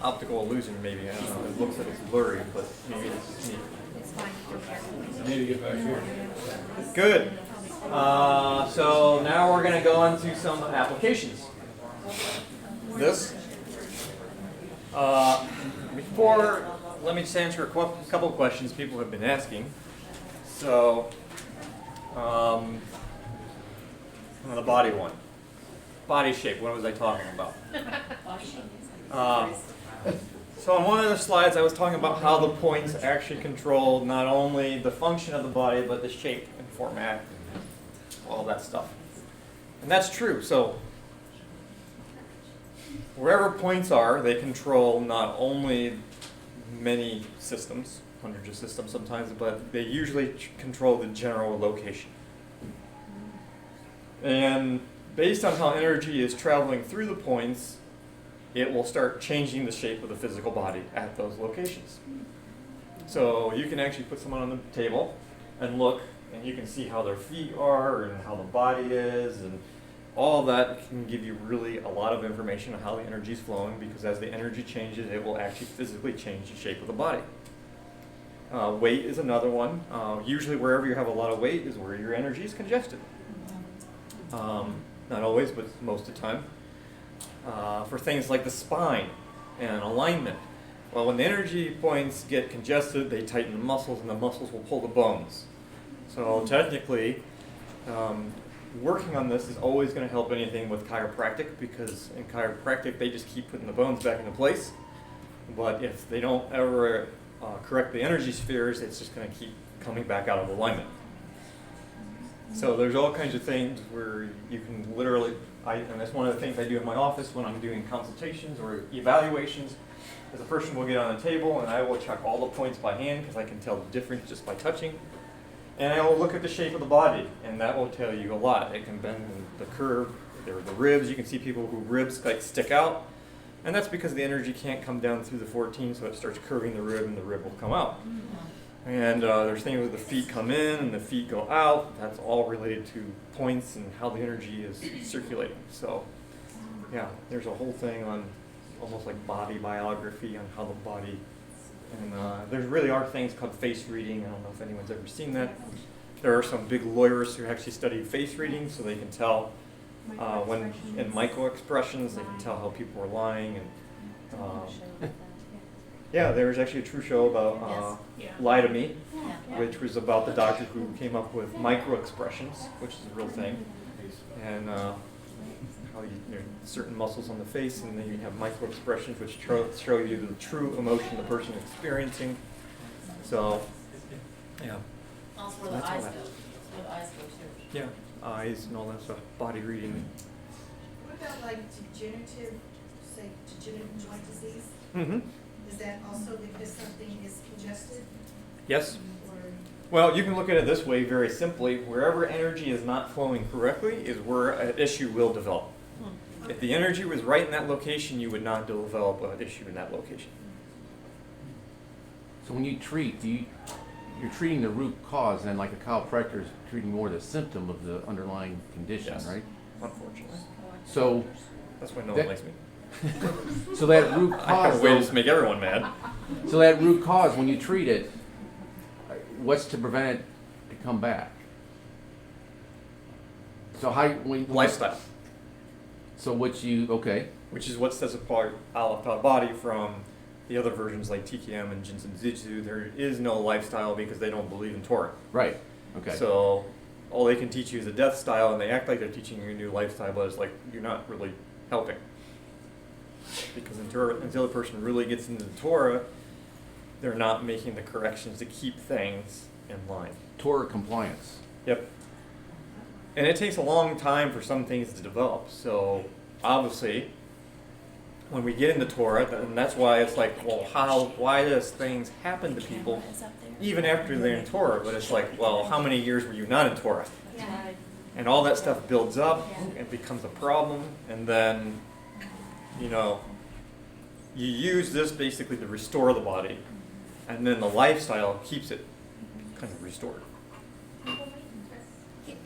optical illusion, maybe. I don't know. It looks like it's blurry, but maybe it's just me. It's fine. I need to get back here. Good. So now we're going to go into some applications. This. Before, let me just answer a couple of questions people have been asking. So, the body one. Body shape, what was I talking about? So on one of the slides I was talking about how the points actually control not only the function of the body, but the shape and format, all that stuff. And that's true. So wherever points are, they control not only many systems, hundreds of systems sometimes, but they usually control the general location. And based on how energy is traveling through the points, it will start changing the shape of the physical body at those locations. So you can actually put someone on the table and look, and you can see how their feet are and how the body is, and all that can give you really a lot of information on how the energy is flowing, because as the energy changes, it will actually physically change the shape of the body. Weight is another one. Usually wherever you have a lot of weight is where your energy is congested. Not always, but most of the time. For things like the spine and alignment, well, when the energy points get congested, they tighten the muscles, and the muscles will pull the bones. So technically, working on this is always going to help anything with chiropractic, because in chiropractic they just keep putting the bones back into place. But if they don't ever correct the energy spheres, it's just going to keep coming back out of alignment. So there's all kinds of things where you can literally, and that's one of the things I do in my office when I'm doing consultations or evaluations, is a person will get on a table and I will check all the points by hand, because I can tell the difference just by touching. And I will look at the shape of the body, and that will tell you a lot. It can bend the curve, the ribs. You can see people whose ribs like stick out, and that's because the energy can't come down through the 14, so it starts curving the rib, and the rib will come out. And there's things where the feet come in and the feet go out. That's all related to points and how the energy is circulating. So, yeah, there's a whole thing on almost like body biography on how the body. And there really are things called face reading. I don't know if anyone's ever seen that. There are some big lawyers who actually study face reading, so they can tell when in micro expressions, they can tell how people are lying. And yeah, there was actually a true show about Lie to Me, which was about the doctor who came up with micro expressions, which is a real thing, and how there are certain muscles on the face, and then you have micro expressions which show you the true emotion the person is experiencing. So, yeah. Also where the eyes go. Where the eyes go too. Yeah, eyes and all that stuff, body reading. What about like degenerative joint disease? Mm-hmm. Is that also because something is congested? Yes. Or Well, you can look at it this way very simply. Wherever energy is not flowing correctly is where an issue will develop. If the energy was right in that location, you would not develop an issue in that location. So when you treat, you're treating the root cause, and like a chiropractor is treating more the symptom of the underlying condition, Yes. right? Unfortunately. So, That's why no one likes me. so that root I have cause, a way to though, just make everyone mad. so that root cause, when you treat it, what's to prevent it to come back? So how when Lifestyle, So what you okay? which is what sets apart Aleph body from the other versions like TKM and Jinsen Jitsu. There is no lifestyle because they don't believe in Torah. Right. Okay. So all they can teach you is a death style, and they act like they're teaching you a new lifestyle, but it's like you're not really helping. Because until a person really gets into the Torah, they're not making the corrections to keep things in line. Torah compliance. Yep. And it takes a long time for some things to develop. So obviously, when we get into Torah, and that's why it's like, well, why does things happen to people even after they're in Torah? But it's like, well, how many years were you not in Torah? And all that stuff builds up and becomes a problem, and then, you know, you use this basically to restore the body, and then the lifestyle keeps it kind of restored.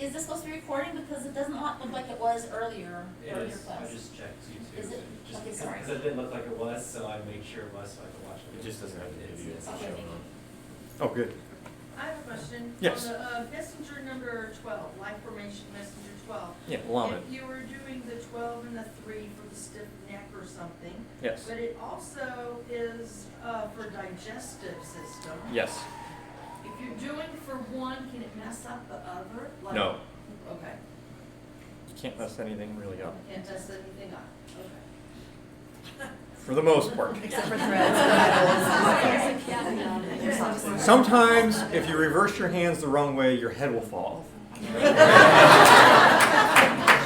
is this supposed to be recording? Because it doesn't look like it was earlier It is, I class. just checked YouTube. Is it? Just Okay, sorry. because it didn't look like it was, so I made sure it was, so I could watch it. It just doesn't have the It's- video. it's Okay, showing thank you. on. Oh, good. I have a question. Yes. On the messenger number 12, life formation messenger 12. Yeah, vomit. If you were doing the 12 and the 3 for the stiff neck or something, Yes. but it also is for digestive system. Yes. If you're doing for one, can it mess up the other? Like- No. Okay. You can't mess anything really up. Can't mess anything up. Okay. For the most part. Except for threads. Sometimes, if you reverse your hands the wrong way, your head will fall off.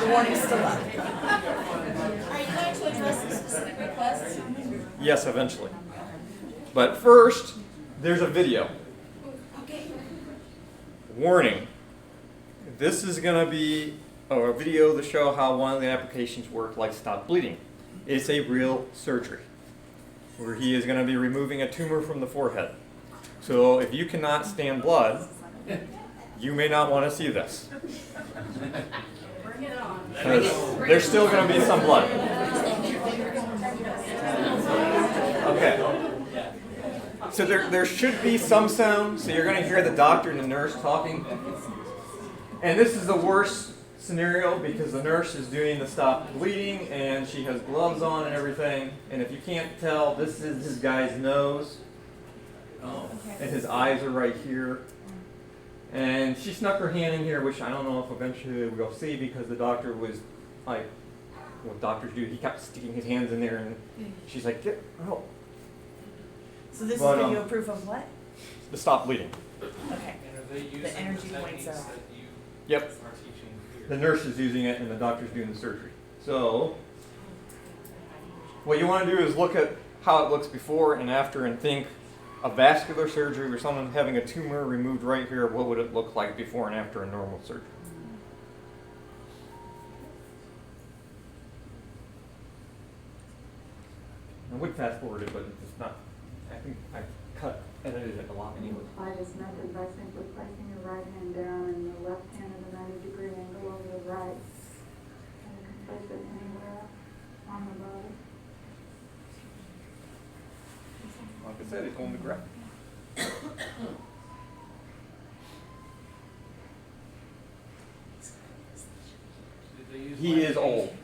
The warning's still up. Are you going to address the specific requests? Yes, eventually. But first, there's a video. Okay. Warning. This is going to be a video to show how one of the applications work, like stop bleeding. It's a real surgery where he is going to be removing a tumor from the forehead. So if you cannot stand blood, you may not want to see this. Bring it on. Because there's still going to be some blood. Okay. So there should be some sound, so you're going to hear the doctor and the nurse talking. And this is the worst scenario because the nurse is doing the stop bleeding and she has gloves on and everything. And if you can't tell, this is his guy's nose. And his eyes are right here. And she snuck her hand in here, which I don't know if eventually we'll see because the doctor was like, what doctors do, he kept sticking his hands in there and she's like, get help. So this But, is video proof of what? To stop bleeding. Okay. And are they using the energy techniques points that out. you Yep. are teaching here? The nurse is using it and the doctor's doing the surgery. So, what you want to do is look at how it looks before and after and think a vascular surgery or someone having a tumor removed right here, what would it look like before and after a normal surgery? I would fast forward it, but it's not. I think I edited it a lot anyway. Apply this method by simply placing your right hand down and the left hand at a 90-degree angle over the right. And you can place it anywhere on the body. Like I said, it's going to grab. Did they use He is light old.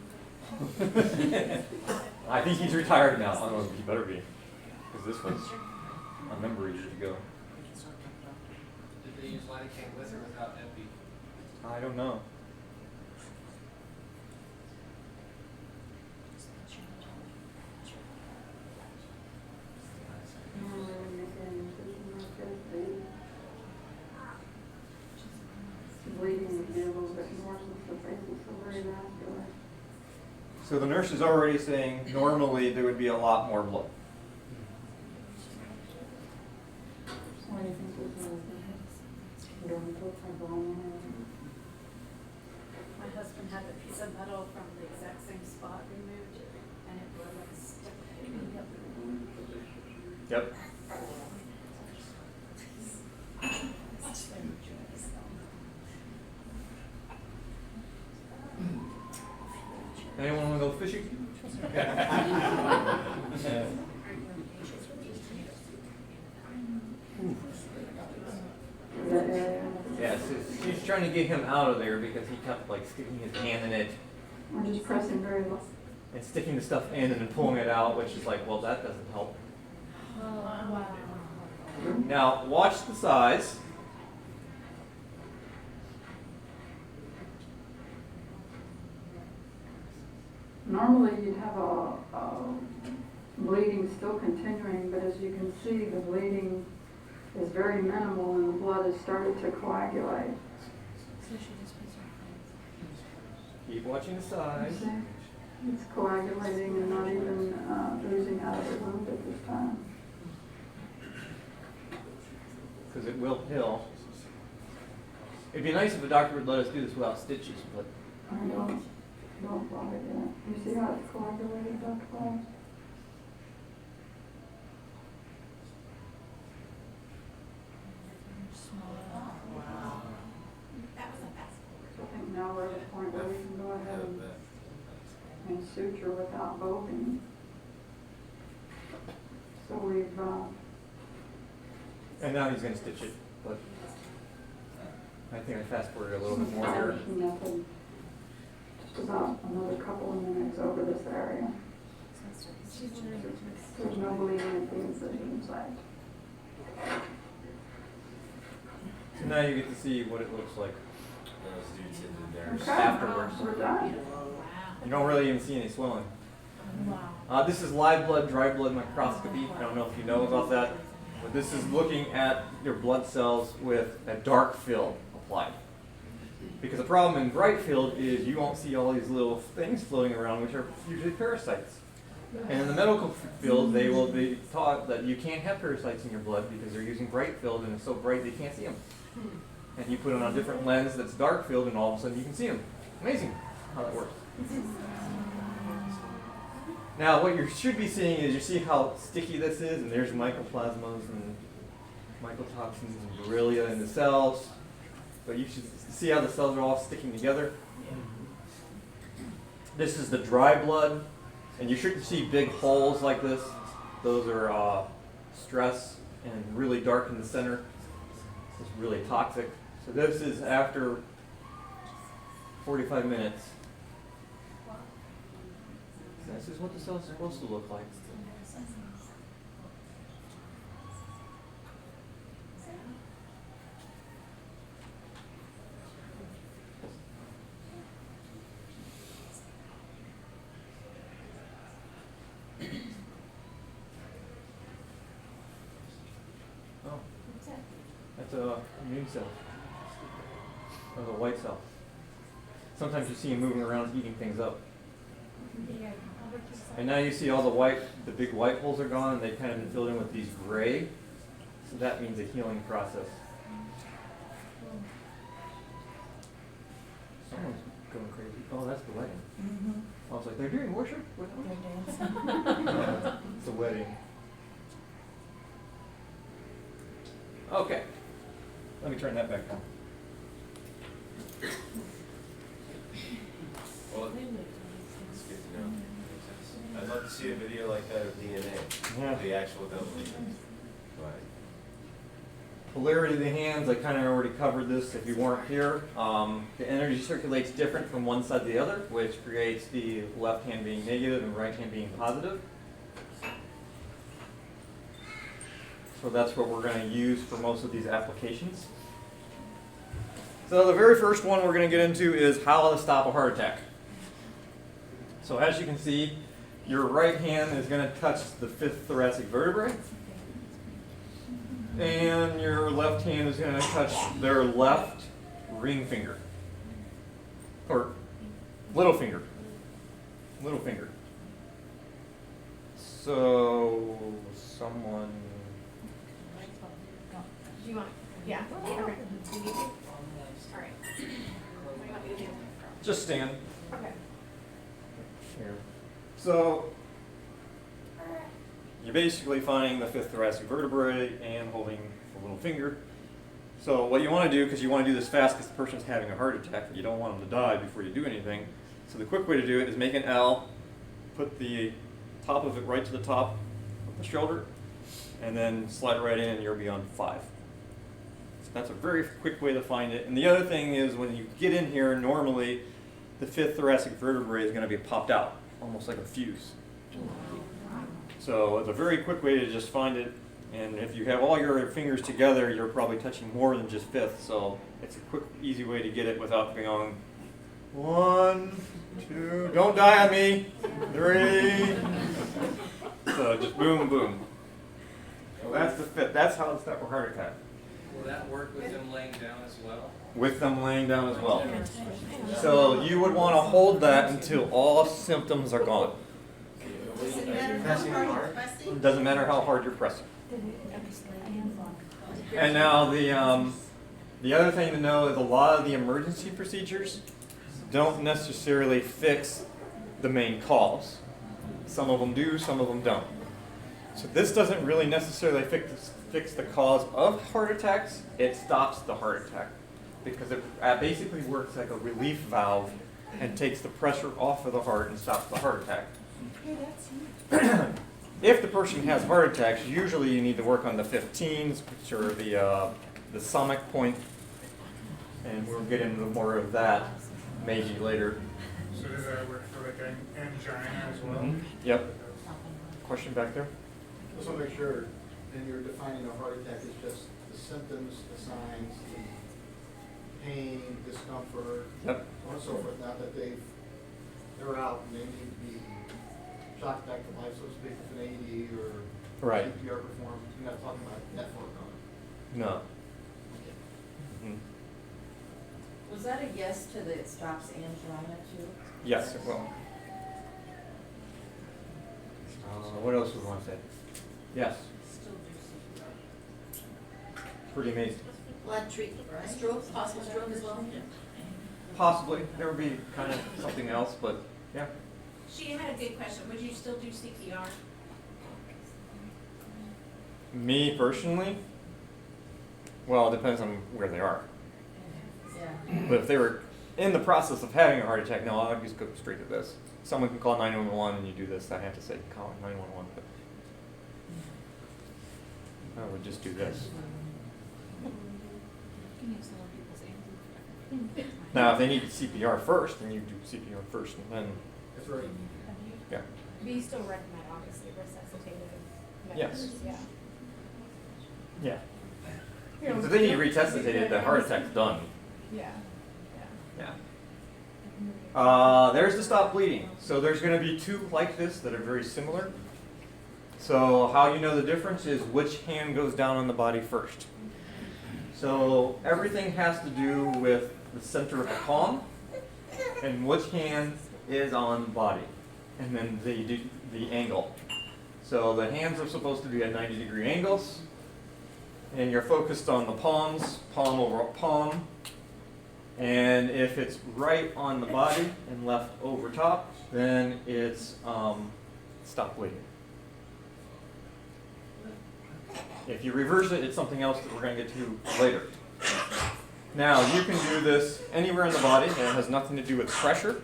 I think he's retired now. I don't know, he better be. Because this was a number of years ago. Did they use lidocaine with or without epi? I don't know. Normally when you get an incision like this, the bleeding would be a little bit more since the face is so very vascular. So the nurse is already saying normally there would be a lot more blood. What do you think this is? You don't put my bone in. My husband had a piece of metal from the exact same spot removed, and it was like stuck. Yep. Anyone want to go fishing? That area. Yes, she's trying to get him out of there because he kept like sticking his hand in it We're just pressing very low. and sticking the stuff in and then pulling it out, which is like, well, that doesn't help. Now, watch the size. Normally you'd have a bleeding still continuing, but as you can see, the bleeding is very minimal and the blood has started to coagulate. Keep watching the size. See? It's coagulating and not even oozing out of the wound at this time. Because it will heal. It'd be nice if the doctor would let us do this without stitches, but I don't bother yet. You see how it's coagulated, Dr. Claus? That was a fast forward. can suture without bulging. So we've, And now he's going to stitch it, but I think I fast forwarded a little bit more here. method, just about another couple of minutes over this area. There's no bleeding at the incision site. So now you get to see what it looks like Okay, afterwards. we're done. You don't really even see any swelling. This is live blood, dry blood microscopy. I don't know if you know about that, but this is looking at your blood cells with a dark field applied. Because the problem in bright field is you won't see all these little things floating around, which are usually parasites. And in the medical field, they will be taught that you can't have parasites in your blood because they're using bright field and it's so bright they can't see them. And you put it on a different lens that's dark field and all of a sudden you can see them. Amazing how that works. Now what you should be seeing is you see how sticky this is, and there's mycoplasmas and mycotoxins and Borrelia in the cells. But you should see how the cells are all sticking together. This is the dry blood, and you shouldn't see big holes like this. Those are stress and really dark in the center. It's really toxic. So this is after 45 minutes. This is what the cells are supposed to look like. Oh, that's a immune cell, or the white cell. Sometimes you see them moving around eating things up. And now you see all the big white holes are gone, and they've kind of been filled in with these gray. So that means a healing process. Someone's going crazy. Oh, that's the wedding. I was like, they're doing worship? What else? It's a wedding. Okay. Let me turn that back on. Well, it's good to know. I'd love to see a video like that of DNA. Yeah. The actual double. Polarity of the hands, I kind of already covered this if you weren't here. The energy circulates different from one side to the other, which creates the left hand being negative and right hand being positive. So that's what we're going to use for most of these applications. So the very first one we're going to get into is how to stop a heart attack. So as you can see, your right hand is going to touch the 5th thoracic vertebrae. And your left hand is going to touch their left ring finger. Or little finger. Little finger. So, someone... Do you want, yeah, okay. Do you need to? All right. What do you want me to do? Just stand. Okay. Here. So, you're basically finding the 5th thoracic vertebrae and holding the little finger. So what you want to do, because you want to do this fast because the person's having a heart attack, but you don't want them to die before you do anything. So the quick way to do it is make an L, put the top of it right to the top of the shoulder, and then slide it right in and you'll be on 5. So that's a very quick way to find it. And the other thing is when you get in here, normally the 5th thoracic vertebrae is going to be popped out, almost like a fuse. So it's a very quick way to just find it, and if you have all your fingers together, you're probably touching more than just 5th, so it's a quick, easy way to get it without going 1, 2, don't die on me, 3. So just boom, boom. So that's the 5th. That's how to stop a heart attack. Will that work with them laying down as well? With them laying down as well. So you would want to hold that until all symptoms are gone. Does it matter how hard you're pressing? It doesn't matter how hard you're pressing. And now the other thing to know is a lot of the emergency procedures don't necessarily fix the main cause. Some of them do, some of them don't. So this doesn't really necessarily fix the cause of heart attacks. It stops the heart attack because it basically works like a relief valve and takes the pressure off of the heart and stops the heart attack. Hey, that's you. If the person has heart attacks, usually you need to work on the 15s, which are the stomach point, and we'll get into more of that maybe later. So does that work for like an angina as well? Yep. Question back there? Just want to make sure, then you're defining a heart attack as just the symptoms, the signs, the pain, discomfort, Yep. so on and so forth. Not that they're out and they need to be shocked back to life, so to speak, with an AED or Right. CPR performed. You're not talking about that for No. Mhm. Was that a yes to the it stops angina too? Yes, it will. What else would we want to say? Yes. Still do CPR. Pretty amazing. Blood treatment, right? Stroke, possible stroke as well? Possibly. There would be kind of something else, but yeah. She had a good question. Would you still do CPR? Me personally, well, it depends on where they are. Yeah. But if they were in the process of having a heart attack, no, I'd just go straight to this. Someone can call 911 and you do this. I have to say call 911, but I would just do this. Now, if they need CPR first, then you do CPR first, and then That's right. yeah. We still recommend obviously resuscitative Yes. measures. Yeah. Yeah. Because if they need resuscitated, the heart attack's done. Yeah. Yeah. There's the stop bleeding. So there's going to be two like this that are very similar. So how you know the difference is which hand goes down on the body first. So everything has to do with the center of the palm and which hand is on the body, and then the angle. So the hands are supposed to be at 90-degree angles, and you're focused on the palms, palm over palm. And if it's right on the body and left over top, then it's stop bleeding. If you reverse it, it's something else that we're going to get to later. Now, you can do this anywhere in the body, and it has nothing to do with pressure.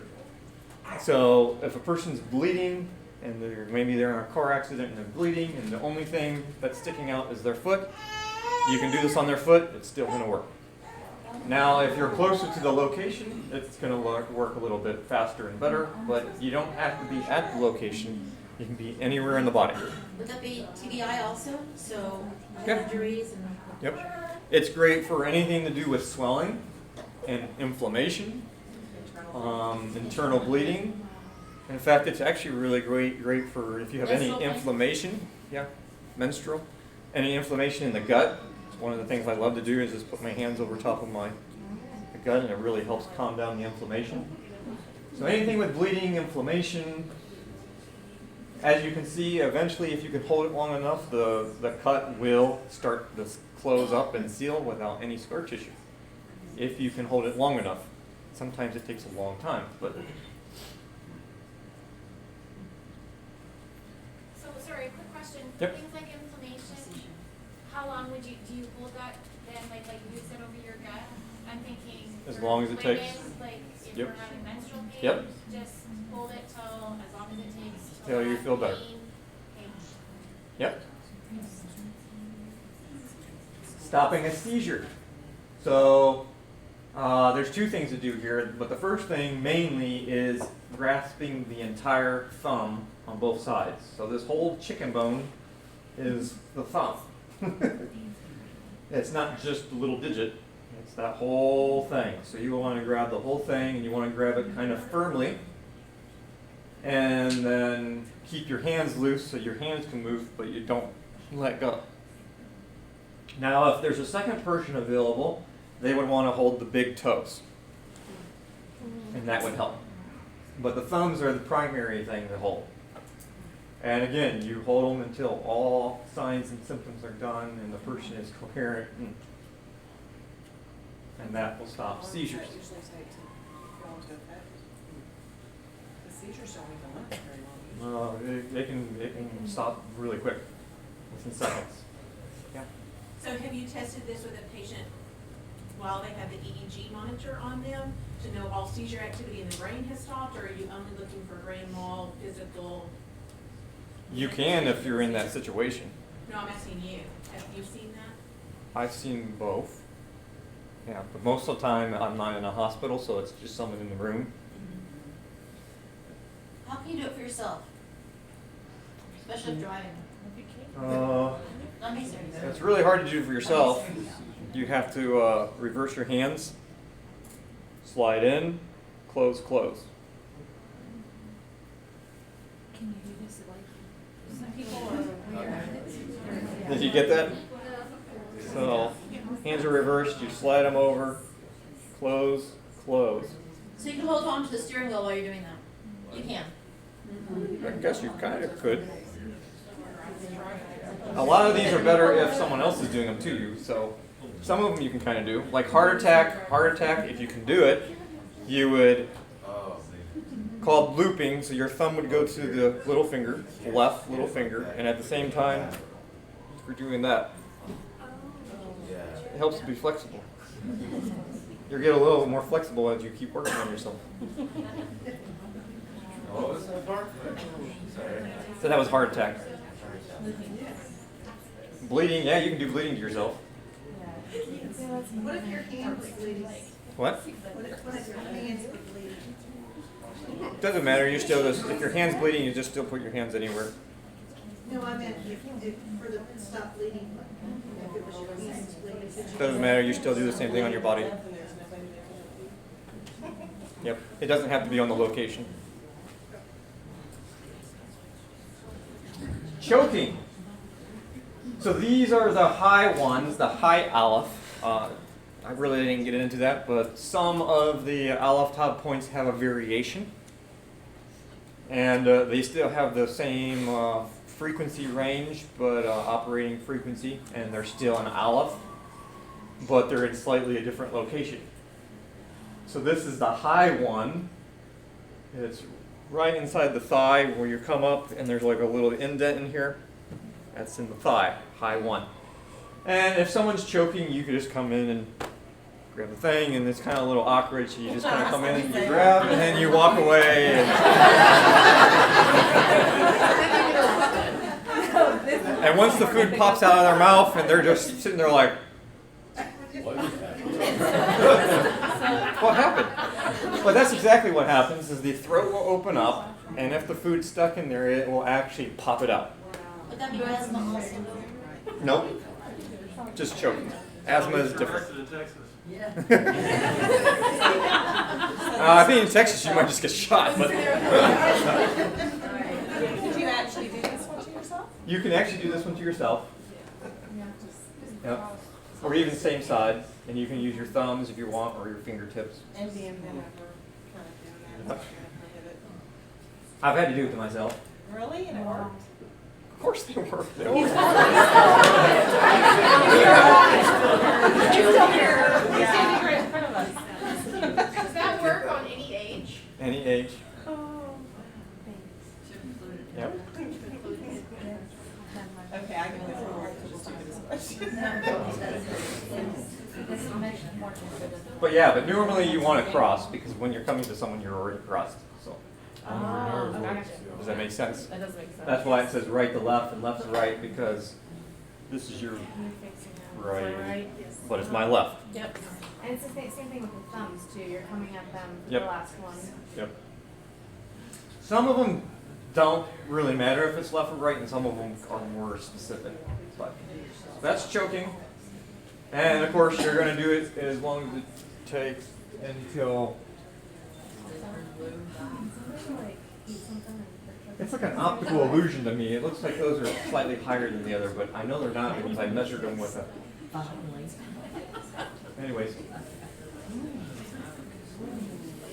So if a person's bleeding, and maybe they're in a car accident and they're bleeding, and the only thing that's sticking out is their foot, you can do this on their foot, it's still going to work. Now, if you're closer to the location, it's going to work a little bit faster and better, but you don't have to be at the location. You can be anywhere in the body. Would that be TBI also? So Yep. injuries and. Yep. It's great for anything to do with swelling and inflammation, internal bleeding. In fact, it's actually really great for if you have any inflammation. Yeah, menstrual. Any inflammation in the gut. One of the things I love to do is just put my hands over top of my gut, and it really helps calm down the inflammation. So anything with bleeding, inflammation, as you can see, eventually if you can hold it long enough, the cut will start to close up and seal without any scar tissue. If you can hold it long enough. Sometimes it takes a long time, but So sorry, a quick question. For Yep. things like inflammation, how long would do you hold that then like you said over your gut? I'm thinking As for long as it women, takes. Like if Yep. we're having menstrual pain, Yep. just hold it till as long as it takes Till you that feel better. pain. Yep. Stopping a seizure. So there's two things to do here, but the first thing mainly is grasping the entire thumb on both sides. So this whole chicken bone is the thumb. It's not just the little digit, it's that whole thing. So you want to grab the whole thing, and you want to grab it kind of firmly, and then keep your hands loose so your hands can move, but you don't let go. Now, if there's a second person available, they would want to hold the big toes, and that would help. But the thumbs are the primary thing to hold. And again, you hold them until all signs and symptoms are done and the person is coherent, and that will stop seizures. Usually take to go into effect. The seizures don't even last very long. It can stop really quick, within seconds. Yeah. So have you tested this with a patient while they have the EEG monitor on them to know all seizure activity in the brain has stopped, or are you only looking for grand mal, physical? You can if you're in that situation. No, I'm asking you. Have you seen that? I've seen both. Yeah, but most of the time I'm not in a hospital, so it's just someone in the room. How can you do it for yourself? Especially if driving. Not me, serious. It's really hard to do for yourself. You have to reverse your hands, slide in, close, close. Can you do this like some people are Did you get that? So, hands are reversed, you slide them over, close, close. So you can hold on to the steering wheel while you're doing that. You can. I guess you kind of could. A lot of these are better if someone else is doing them to you, so some of them you can kind of do. Like heart attack, if you can do it, you would, called looping, so your thumb would go to the little finger, the left little finger, and at the same time, you're doing that. It helps to be flexible. You'll get a little more flexible as you keep working on yourself. What was that part? Sorry. So that was heart attack. Bleeding, yeah, you can do bleeding to yourself. What if your hands bleeding? What? What if your hands bleeding? Doesn't matter, you still just, if your hand's bleeding, you just still put your hands anywhere. No, I meant if for the stop bleeding button, if it was your hands bleeding. Doesn't matter, you still do the same thing on your body. Yep, it doesn't have to be on the location. Choking. So these are the high ones, the high Aleph. I really didn't get into that, but some of the Aleph top points have a variation. And they still have the same frequency range, but operating frequency, and they're still an Aleph, but they're in slightly a different location. So this is the high one. It's right inside the thigh where you come up and there's like a little indent in here. That's in the thigh, high one. And if someone's choking, you can just come in and grab the thing, and it's kind of a little awkward, so you just kind of come in and you grab, and then you walk away. And once the food pops out of their mouth, and they're just sitting there like, what happened? Well, that's exactly what happens, is the throat will open up, and if the food's stuck in there, it will actually pop it out. Would that be asthma also? Nope. Just choking. Asthma is different. I think in Texas you might just get shot. But Did you actually do this one to yourself? you can actually do this one to yourself. Yep. Or even same side. And you can use your thumbs if you want, or your fingertips. And being never kind of doing that. Yep. I've had to do it to myself. Really? And it worked? Of course they work. They always work. Does that work on any age? Any age. Yep. Okay, I can live for just do this question. But yeah, but normally you want to cross, because when you're coming to someone, you're already crossed. So. Does that make sense? That does make sense. That's why it says right to left and left to right, because this is your right, but it's my left. Yep. And it's the same thing with the thumbs too. You're coming at them for Yep. the last one. Yep. Some of them don't really matter if it's left or right, and some of them are more specific. But that's choking. And of course, you're going to do it as long as it takes until. It's like an optical illusion to me. It looks like those are slightly higher than the other, but I know they're not because I measured them with a. Anyways.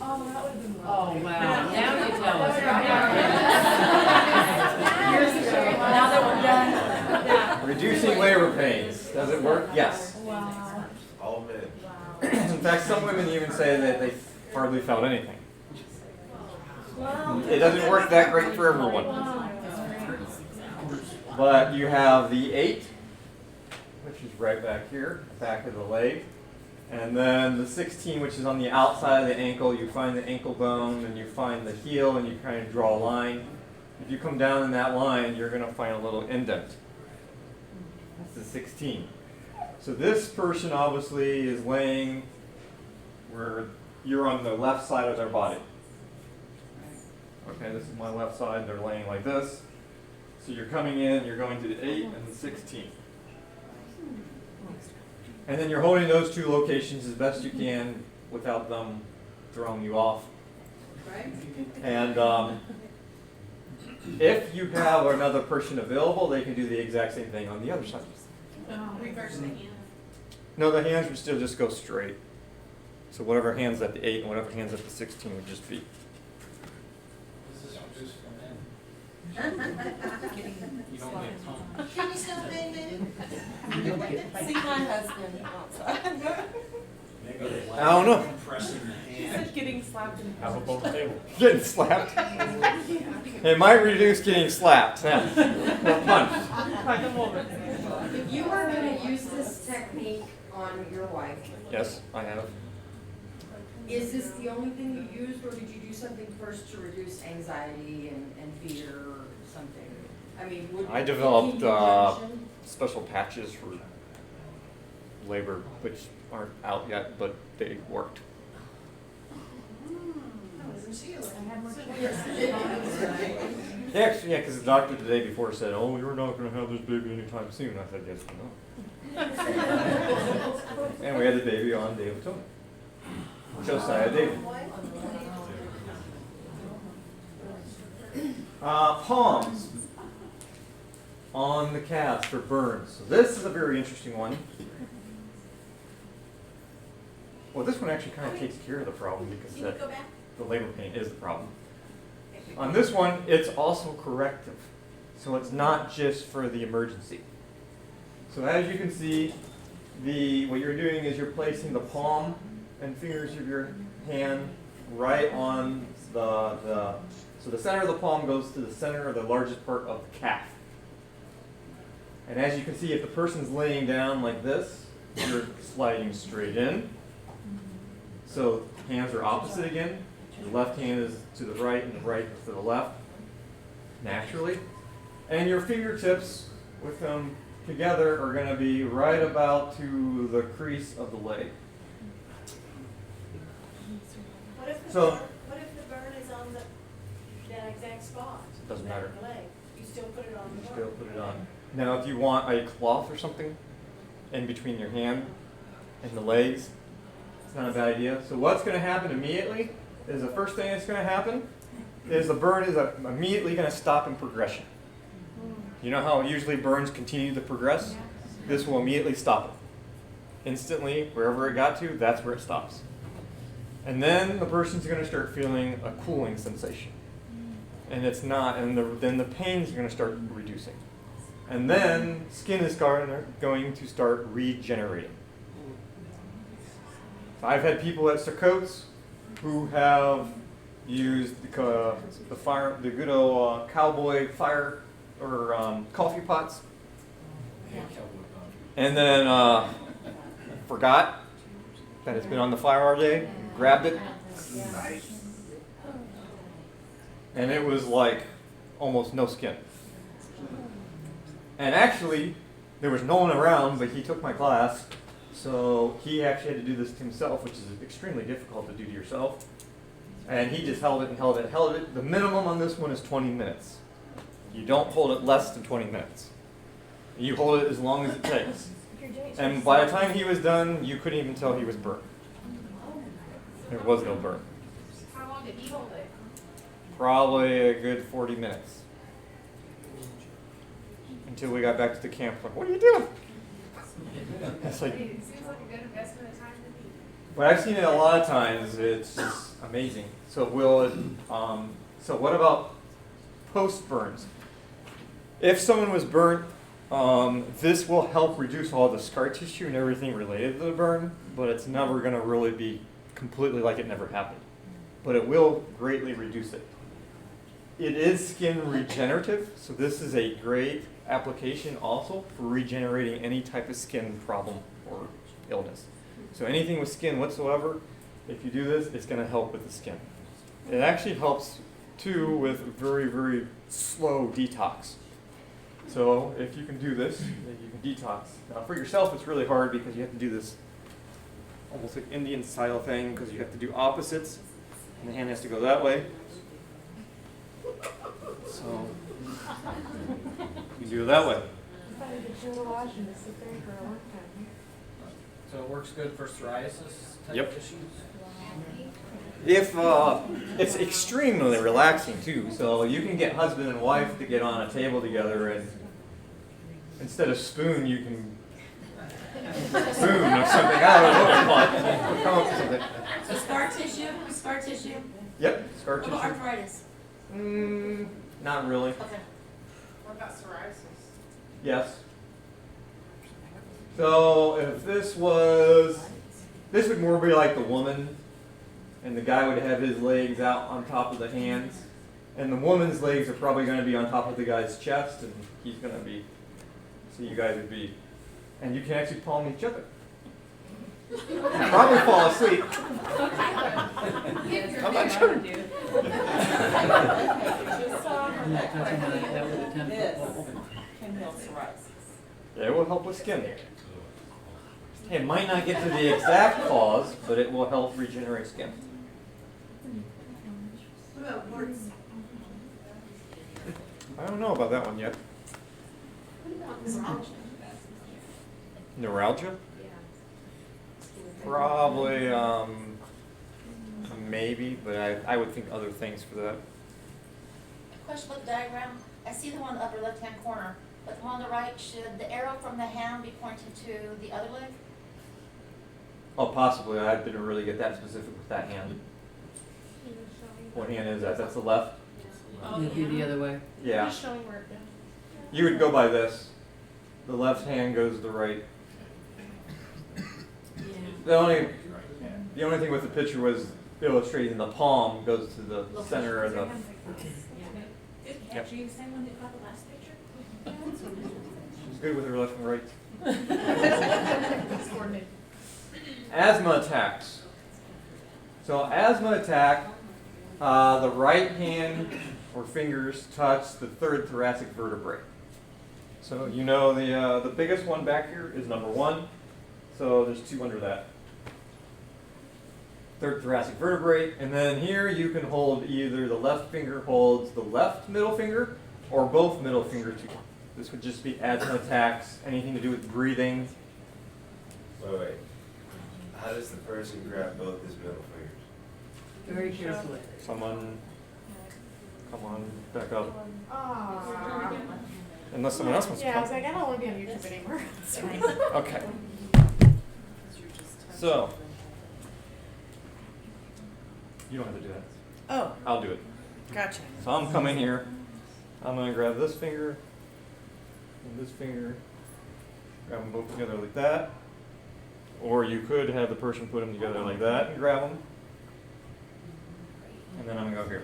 Oh, that would have been Oh, wow. Now you tell us. Now that we're done. Yeah. Reducing labor pains. Does it work? Yes. Wow. All men. In fact, some women even say that they hardly felt anything. Wow. It doesn't work that great for everyone. Wow. But you have the 8, which is right back here, back of the leg. And then the 16, which is on the outside of the ankle, you find the ankle bone, and you find the heel, and you kind of draw a line. If you come down in that line, you're going to find a little indent. That's the 16. So this person obviously is laying where you're on the left side of their body. Okay, this is my left side. They're laying like this. So you're coming in, you're going to the 8 and the 16. And then you're holding those two locations as best you can without them throwing you off. Right? And if you have another person available, they can do the exact same thing on the other side. Reverse the hand. No, the hands would still just go straight. So whatever hand's at the 8 and whatever hand's at the 16 would just be. This is produced from men. You don't get tongue. Can you stop being baby? See my husband outside. I don't know. Pressing the He hand. said getting slapped in the Have a face. bowl table. Getting slapped. It might reduce getting slapped. Yeah. Punch. Like a woman. If you were going to use this technique on your wife, Yes, I have. is this the only thing you used, or did you do something first to reduce anxiety and fear or something? I mean, would I developed conjunction? special patches for labor, which aren't out yet, but they worked. Yeah, because the doctor the day before said, "Oh, you're not going to have this baby anytime soon." I said, "Yes, I know." And we had the baby on Day of Atonement. Josiah David. Palms on the calves for burns. So this is a very interesting one. Well, this one actually kind of takes care of the problem because Can you go back? the labor pain is the problem. On this one, it's also corrective. So it's not just for the emergency. So as you can see, what you're doing is you're placing the palm and fingers of your hand right on so the center of the palm goes to the center of the largest part of the calf. And as you can see, if the person's laying down like this, you're sliding straight in. So hands are opposite again. The left hand is to the right and the right is to the left, naturally. And your fingertips with them together are going to be right about to the crease of the leg. What if So- what if the burn is on that exact spot? Doesn't matter. The leg. You still put it on the Still burn. put it on. Now, if you want a cloth or something in between your hand and the legs, it's not a bad idea. So what's going to happen immediately is the first thing that's going to happen is the burn is immediately going to stop in progression. You know how usually burns continue to progress? This will immediately stop it. Instantly, wherever it got to, that's where it stops. And then the person's going to start feeling a cooling sensation. And it's not, and then the pain's going to start reducing. And then skin is going to start regenerating. I've had people at Socotes who have used the good old cowboy fire or coffee pots, and then forgot that it's been on the fire all day, grabbed it, and it was like almost no skin. And actually, there was no one around, but he took my class, so he actually had to do this to himself, which is extremely difficult to do to yourself. And he just held it and held it, held it. The minimum on this one is 20 minutes. You don't hold it less than 20 minutes. You hold it as long as it takes. And by the time he was done, you couldn't even tell he was burnt. There was no burn. How long did he hold it? Probably a good 40 minutes. Until we got back to the camp, like, what are you doing? It's like, It seems like a good investment of time to me. but I've seen it a lot of times. It's just amazing. So so what about post burns? If someone was burnt, this will help reduce all the scar tissue and everything related to the burn, but it's never going to really be completely like it never happened. But it will greatly reduce it. It is skin regenerative, so this is a great application also for regenerating any type of skin problem or illness. So anything with skin whatsoever, if you do this, it's going to help with the skin. It actually helps too with very, very slow detox. So if you can do this, then you can detox. Now for yourself, it's really hard because you have to do this almost like Indian style thing because you have to do opposites, and the hand has to go that way. So you do it that way. So it works good for psoriasis type Yep. issues? If it's extremely relaxing too, so you can get husband and wife to get on a table together, and instead of spoon, you can spoon or something. I don't know what it's called. Come up with something. So scar tissue, scar tissue? Yep, scar What about tissue. arthritis? Not really. Okay. What about psoriasis? Yes. So if this would more be like the woman, and the guy would have his legs out on top of the hands, and the woman's legs are probably going to be on top of the guy's chest, and he's going to be, so you guys would be, and you can actually palm each other. Probably fall asleep. I'm not sure. Can heal psoriasis. It will help with skin. It might not get to the exact cause, but it will help regenerate skin. What about warts? I don't know about that one yet. What about neurology? Neuralgia? Probably, maybe, but I would think other things for that. Question about the diagram. I see the one in the upper left-hand corner, but the one on the right, should the arrow from the hand be pointing to the other leg? Oh, possibly. I didn't really get that specific with that hand. What hand is that? That's the left? It'd be the other way. Yeah. Just showing where it goes. You would go by this. The left hand goes to the right. The only thing with the picture was illustrating the palm goes to the center of the. Good catch. Are you the same one that got the last picture? She's good with her left and right. It's coordinated. Asthma attacks. So asthma attack, the right hand or fingers touch the third thoracic vertebrae. So you know the biggest one back here is number 1. So there's 2 under that. Third thoracic vertebrae, and then here you can hold either the left finger holds the left middle finger or both middle fingers. This would just be asthma attacks, anything to do with breathing. Wait. How does the person grab both his middle fingers? Very carefully. Someone, come on, back up. Aww. Unless someone else wants to Yeah, I was come. like, I don't want to be on YouTube anymore. It's fine. Okay. So, you don't have to do that. Oh, I'll do it. gotcha. So I'm coming here. I'm going to grab this finger and this finger. Grab them both together like that. Or you could have the person put them together like that and grab them. And then I'm going to go here.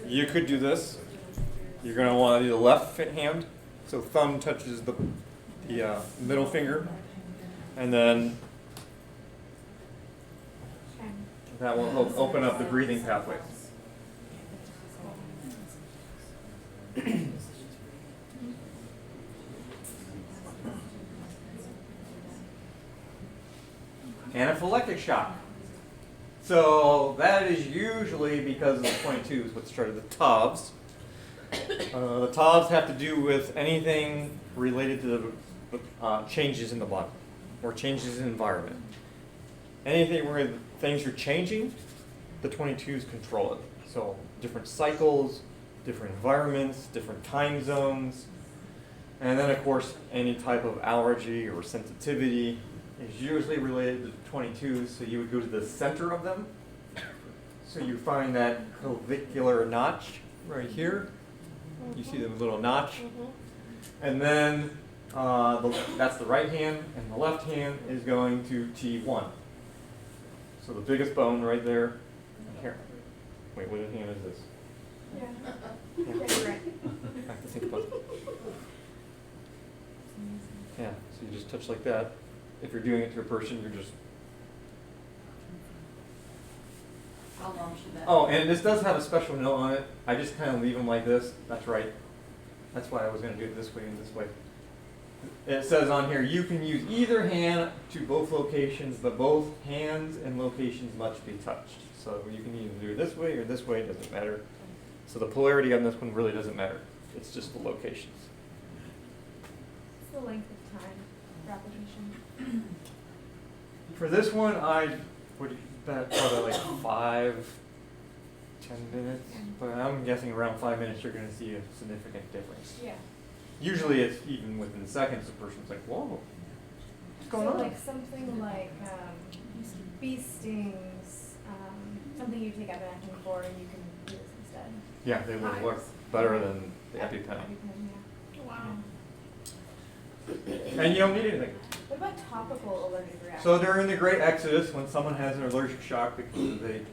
You could do this. You're going to want to do the left hand. So thumb touches the middle finger. And then that will open up the breathing pathways. Anaphylactic shock. So that is usually because of the 22s, what started the TOVs. The TOVs have to do with anything related to the changes in the body or changes in environment. Anything where things are changing, the 22s control it. So different cycles, different environments, different time zones. And then of course any type of allergy or sensitivity is usually related to the 22s, so you would go to the center of them. So you find that clavicular notch right here. You see the little notch. And then that's the right hand, and the left hand is going to T1. So the biggest bone right there. Here. Wait, what hand is this? Yeah. Yeah, you're right. I have to think about it. Yeah, so you just touch like that. If you're doing it to a person, you're just. How long should that? Oh, and this does have a special note on it. I just kind of leave them like this. That's right. That's why I was going to do it this way and this way. It says on here, you can use either hand to both locations, but both hands and locations must be touched. So you can either do it this way or this way, it doesn't matter. So the polarity on this one really doesn't matter. It's just the locations. What's the length of time for application? For this one, I would bet probably like 5-10 minutes. But I'm guessing around 5 minutes you're going to see a significant difference. Yeah. Usually it's even within seconds the person's like, whoa, what's going on? Like something like bee stings, something you take ivermectin for, and you can do this instead. Yeah, they will work better than the EpiPen. EpiPen, yeah. Wow. And you don't need anything. What about topical allergic reactions? So during the Great Exodus, when someone has an allergic shock because they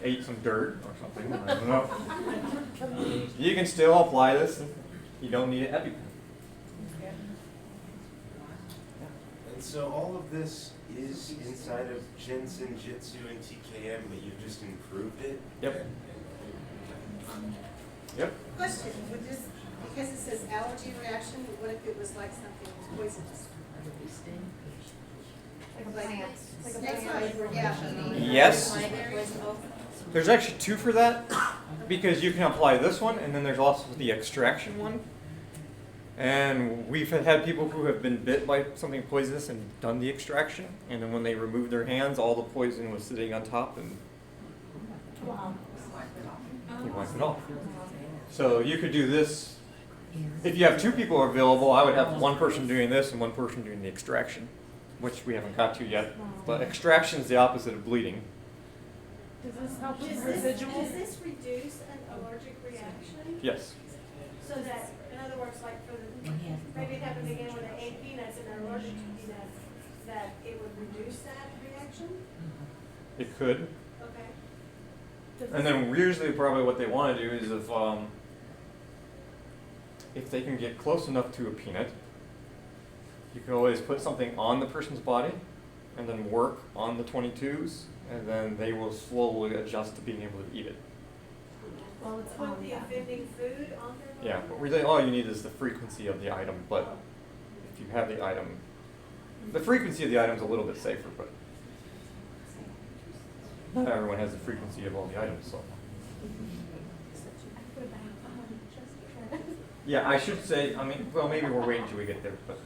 ate some dirt or something, I don't know, you can still apply this. You don't need an EpiPen. And so all of this is inside of Jinsen, Jitsu, and TKM, but you've just improved it? Yep. Yep. Question, would this, because it says allergy reaction, what if it was like something poisonous? Like a plant. Like a Snake plant. bite, yeah. Yes. There's actually 2 for that, because you can apply this one, and then there's also the extraction one. And we've had people who have been bit by something poisonous and done the extraction, and then when they removed their hands, all the poison was sitting on top, and Wow. you wipe it off. So you could do this. If you have 2 people available, I would have one person doing this and one person doing the extraction, which we haven't got to yet. But extraction is the opposite of bleeding. Does this help with Does residual? this reduce an allergic reaction? Yes. So that, in other words, like for the, maybe it happened again with the 8 peanuts and they're allergic to peanuts, that it would reduce that reaction? It could. Okay. And then usually probably what they want to do is if they can get close enough to a peanut, you can always put something on the person's body and then work on the 22s, and then they will slowly adjust to being able to eat it. Well, it's Put the offending food on their body? Yeah, but really all you need is the frequency of the item, but if you have the item, the frequency of the item is a little bit safer, but not everyone has the frequency of all the items, so. Yeah, I should say, well, maybe we're waiting until we get there, but.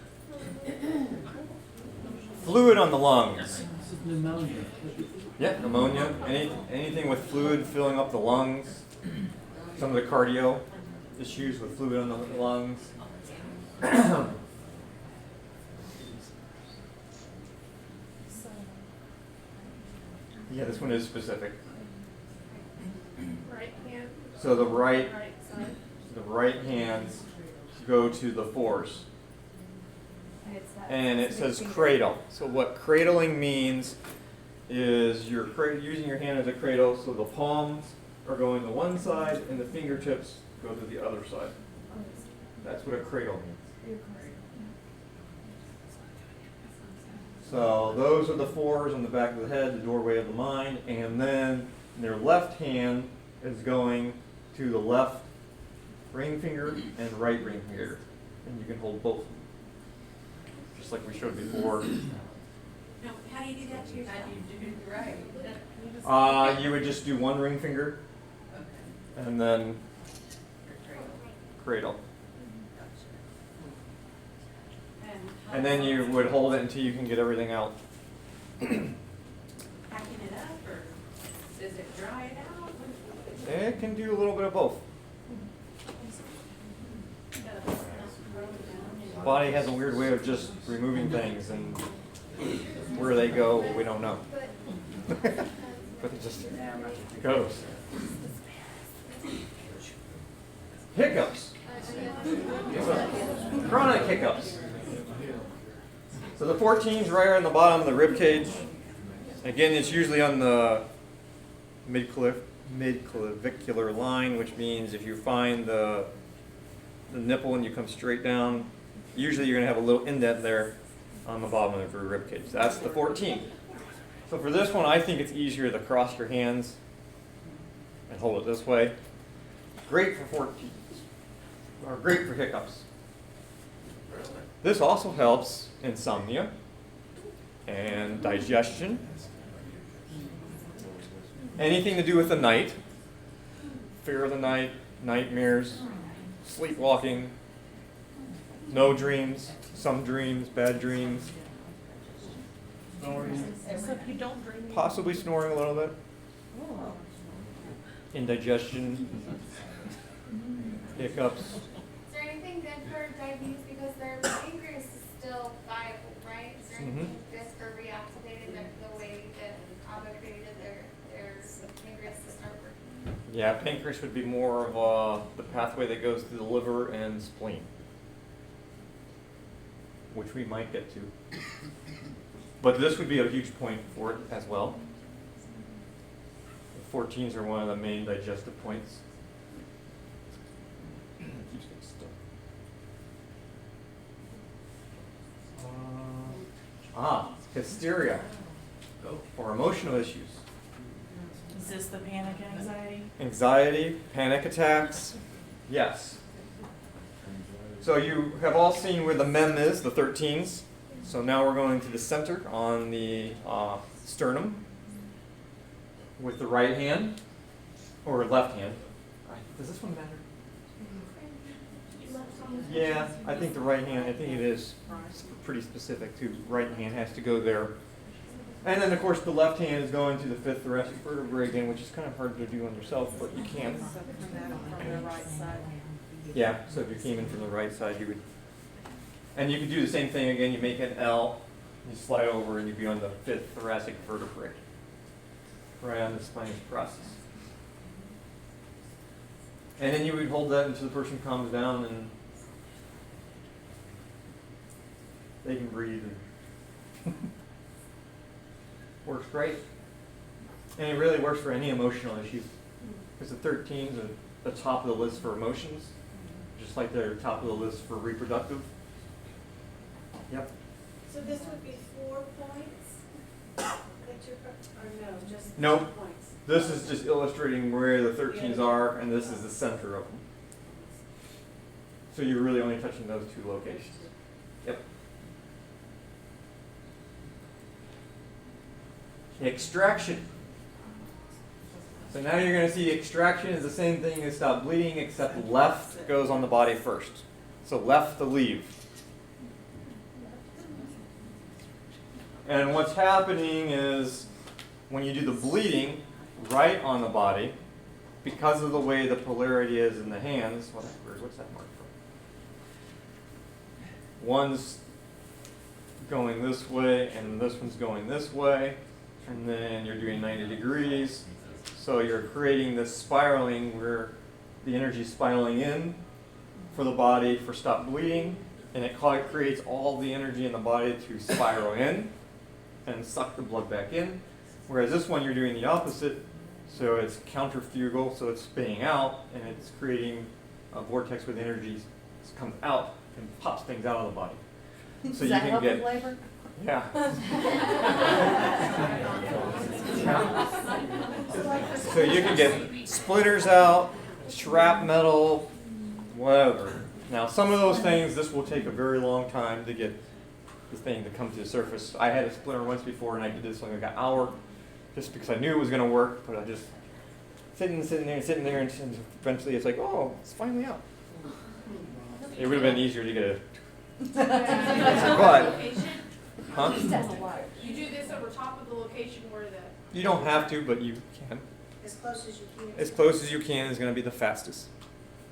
Fluid on the lungs. Pneumonia. Yeah, pneumonia, anything with fluid filling up the lungs. Some of the cardio issues with fluid on the lungs. Yeah, this one is specific. Right hand? So the right Right side? hands go to the fours. And it says finger. cradle. So what cradling means is you're using your hand as a cradle, so the palms are going to one side and the fingertips go to the other side. That's what a cradle means. So those are the fours on the back of the head, the doorway of the mind, and then their left hand is going to the left ring finger and right ring finger. And you can hold both of them. Just like we showed before. Now, how do you do that to yourself? How do you do it right? You would just do one ring finger and then cradle. And then you would hold it until you can get everything out. Packing it up, or does it dry it out? It can do a little bit of both. The body has a weird way of just removing things, and where they go, we don't know. But it just goes. Hiccups. Chronic hiccups. So the 14's right on the bottom of the rib cage. Again, it's usually on the mid-clavicular line, which means if you find the nipple and you come straight down, Usually you're going to have a little indent there on the bottom of your rib cage. That's the 14. So for this one, I think it's easier to cross your hands and hold it this way. Great for 14, or great for hiccups. This also helps insomnia and digestion. Anything to do with the night, fear of the night, nightmares, sleepwalking, no dreams, some dreams, bad dreams, snoring, So if you don't dream. possibly snoring a little bit, indigestion, hiccups. Is there anything good for diabetes because their pancreas is still viable, right? Is there anything good for reactivating the way that Abba created their pancreas to start working? Yeah, pancreas would be more of the pathway that goes through the liver and spleen, which we might get to. But this would be a huge point for it as well. The 14s are one of the main digestive points. Keeps getting stuck. Hysteria or emotional issues. Is this the panic anxiety? Anxiety, panic attacks, yes. So you have all seen where the mem is, the 13s. So now we're going to the center on the sternum with the right hand or left hand. Does this one matter? Yeah, I think the right hand, I think it is pretty specific too. Right hand has to go there. And then of course the left hand is going to the 5th thoracic vertebrae again, which is kind of hard to do on yourself, but you can. From the right side. Yeah, so if you came in from the right side, you would, and you could do the same thing again. You make an L, you slide over, and you'd be on the 5th thoracic vertebrae, right on the spinous process. And then you would hold that until the person calms down and they can breathe. And works great. And it really works for any emotional issues. Because the 13s are the top of the list for emotions, just like they're top of the list for reproductive. Yep. So this would be 4 points that you're, or no, just Nope. 2 points? This is just illustrating where the 13s are, and this is the center of them. So you're really only touching those 2 locations. Yep. Extraction. So now you're going to see extraction is the same thing as stop bleeding, except left goes on the body first. So left to leave. And what's happening is when you do the bleeding right on the body, because of the way the polarity is in the hands, what's that mark for? One's going this way and this one's going this way, and then you're doing 90 degrees. So you're creating this spiraling where the energy is spiraling in for the body for stop bleeding, and it creates all the energy in the body to spiral in and suck the blood back in. Whereas this one you're doing the opposite, so it's counterfugal, so it's spinning out and it's creating a vortex where the energy comes out and pops things out of the body. So you can get labor? yeah. So you can get splinters out, shrapnel, whatever. Now some of those things, this will take a very long time to get the thing to come to the surface. I had a splinter once before and I did this like an hour just because I knew it was going to work, but I just sitting there, and eventually it's like, oh, it's finally out. It would have been easier to get a but, huh? You do this over top of the location where the. You don't have to, but you can. As close as you can. As close as you can is going to be the fastest.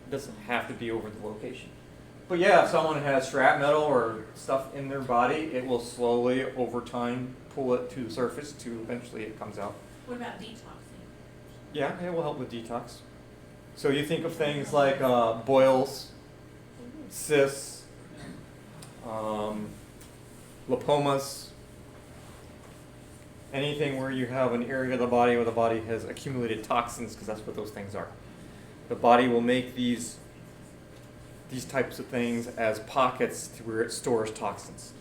It doesn't have to be over the location. But yeah, if someone has shrapnel or stuff in their body, it will slowly, over time, pull it to the surface to eventually it comes out. What about detoxing? Yeah, it will help with detox. So you think of things like boils, cysts, lipomas, anything where you have an area of the body where the body has accumulated toxins, because that's what those things are. The body will make these these types of things as pockets to where it stores toxins.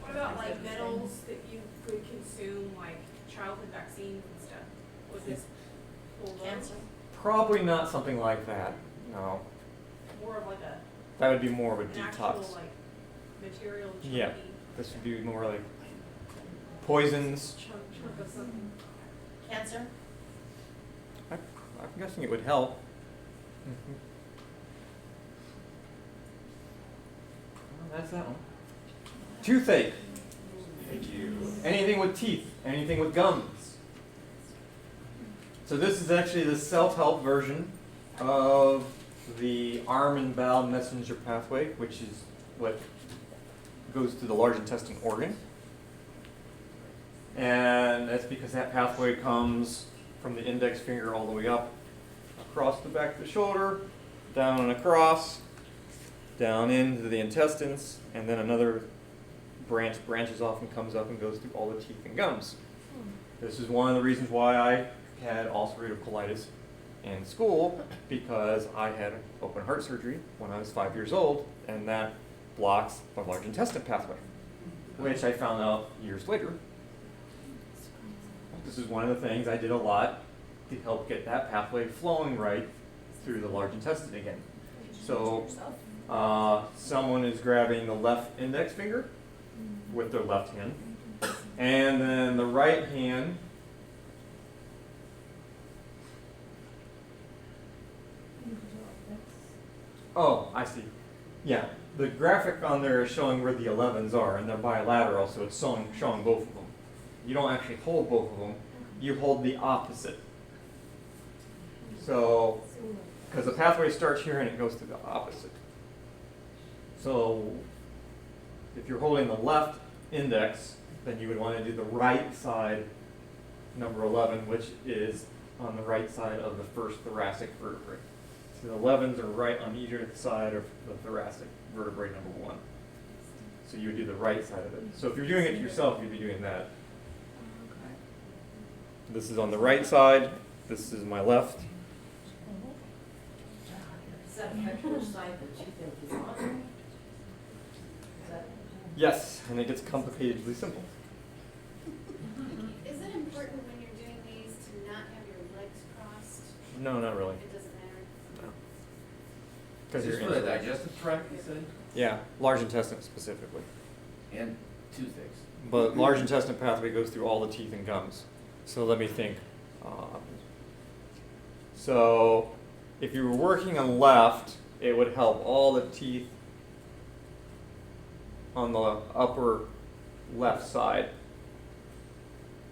What about like metals that you could consume, like childhood vaccines and stuff? Was this pulled up? Cancer? Probably not something like that, no. More of like That would be more of a an detox. actual like material chunky Yeah, this would be more like poisons. chunk of something. Cancer? I'm guessing it would help. Mhm. Well, that's that one. Toothache. Thank you. Anything with teeth, anything with gums. So this is actually the self-help version of the arm and bowel messenger pathway, which is what goes to the large intestine organ. And that's because that pathway comes from the index finger all the way up, across the back of the shoulder, down and across, down into the intestines, and then another branches off and comes up and goes through all the teeth and gums. This is one of the reasons why I had ulcerative colitis in school, because I had open heart surgery when I was 5 years old, and that blocks the large intestine pathway, which I found out years later. This is one of the things I did a lot to help get that pathway flowing right through the large intestine again. So someone is grabbing the left index finger with their left hand, and then the right hand oh, I see. Yeah, the graphic on there is showing where the 11s are, and they're bilateral, so it's showing both of them. You don't actually hold both of them, you hold the opposite. So, because the pathway starts here and it goes to the opposite. So, if you're holding the left index, then you would want to do the right side, number 11, which is on the right side of the first thoracic vertebrae. So the 11s are right on either side of the thoracic vertebrae number 1. So you would do the right side of it. So if you're doing it to yourself, you'd be doing that. This is on the right side. This is my left. Is that affect which side that you think is on? Is that? Yes, and it gets complicatedly simple. Is it important when you're doing these to not have your legs crossed? No, not really. It doesn't matter? No. Is Because this you're for the inside. digestive tract, you said? Yeah, large intestine specifically. And toothaches. But large intestine pathway goes through all the teeth and gums. So let me think. So if you were working on left, it would help all the teeth on the upper left side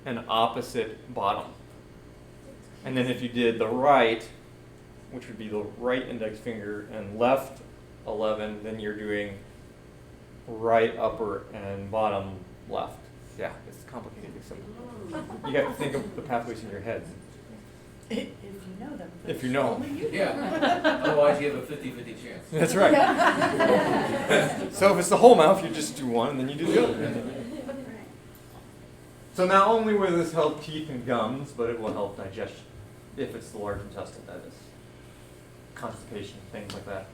and opposite bottom. And then if you did the right, which would be the right index finger and left 11, then you're doing right upper and bottom left. Yeah, it's complicatedly simple. You have to think of the pathways in your head. If you know them. If you know. Yeah. Otherwise, you have a 50-50 chance. That's right. So if it's the whole mouth, you just do one and then you do the other. So not only will this help teeth and gums, but it will help digestion, if it's the large intestine, that is. Constipation, things like that.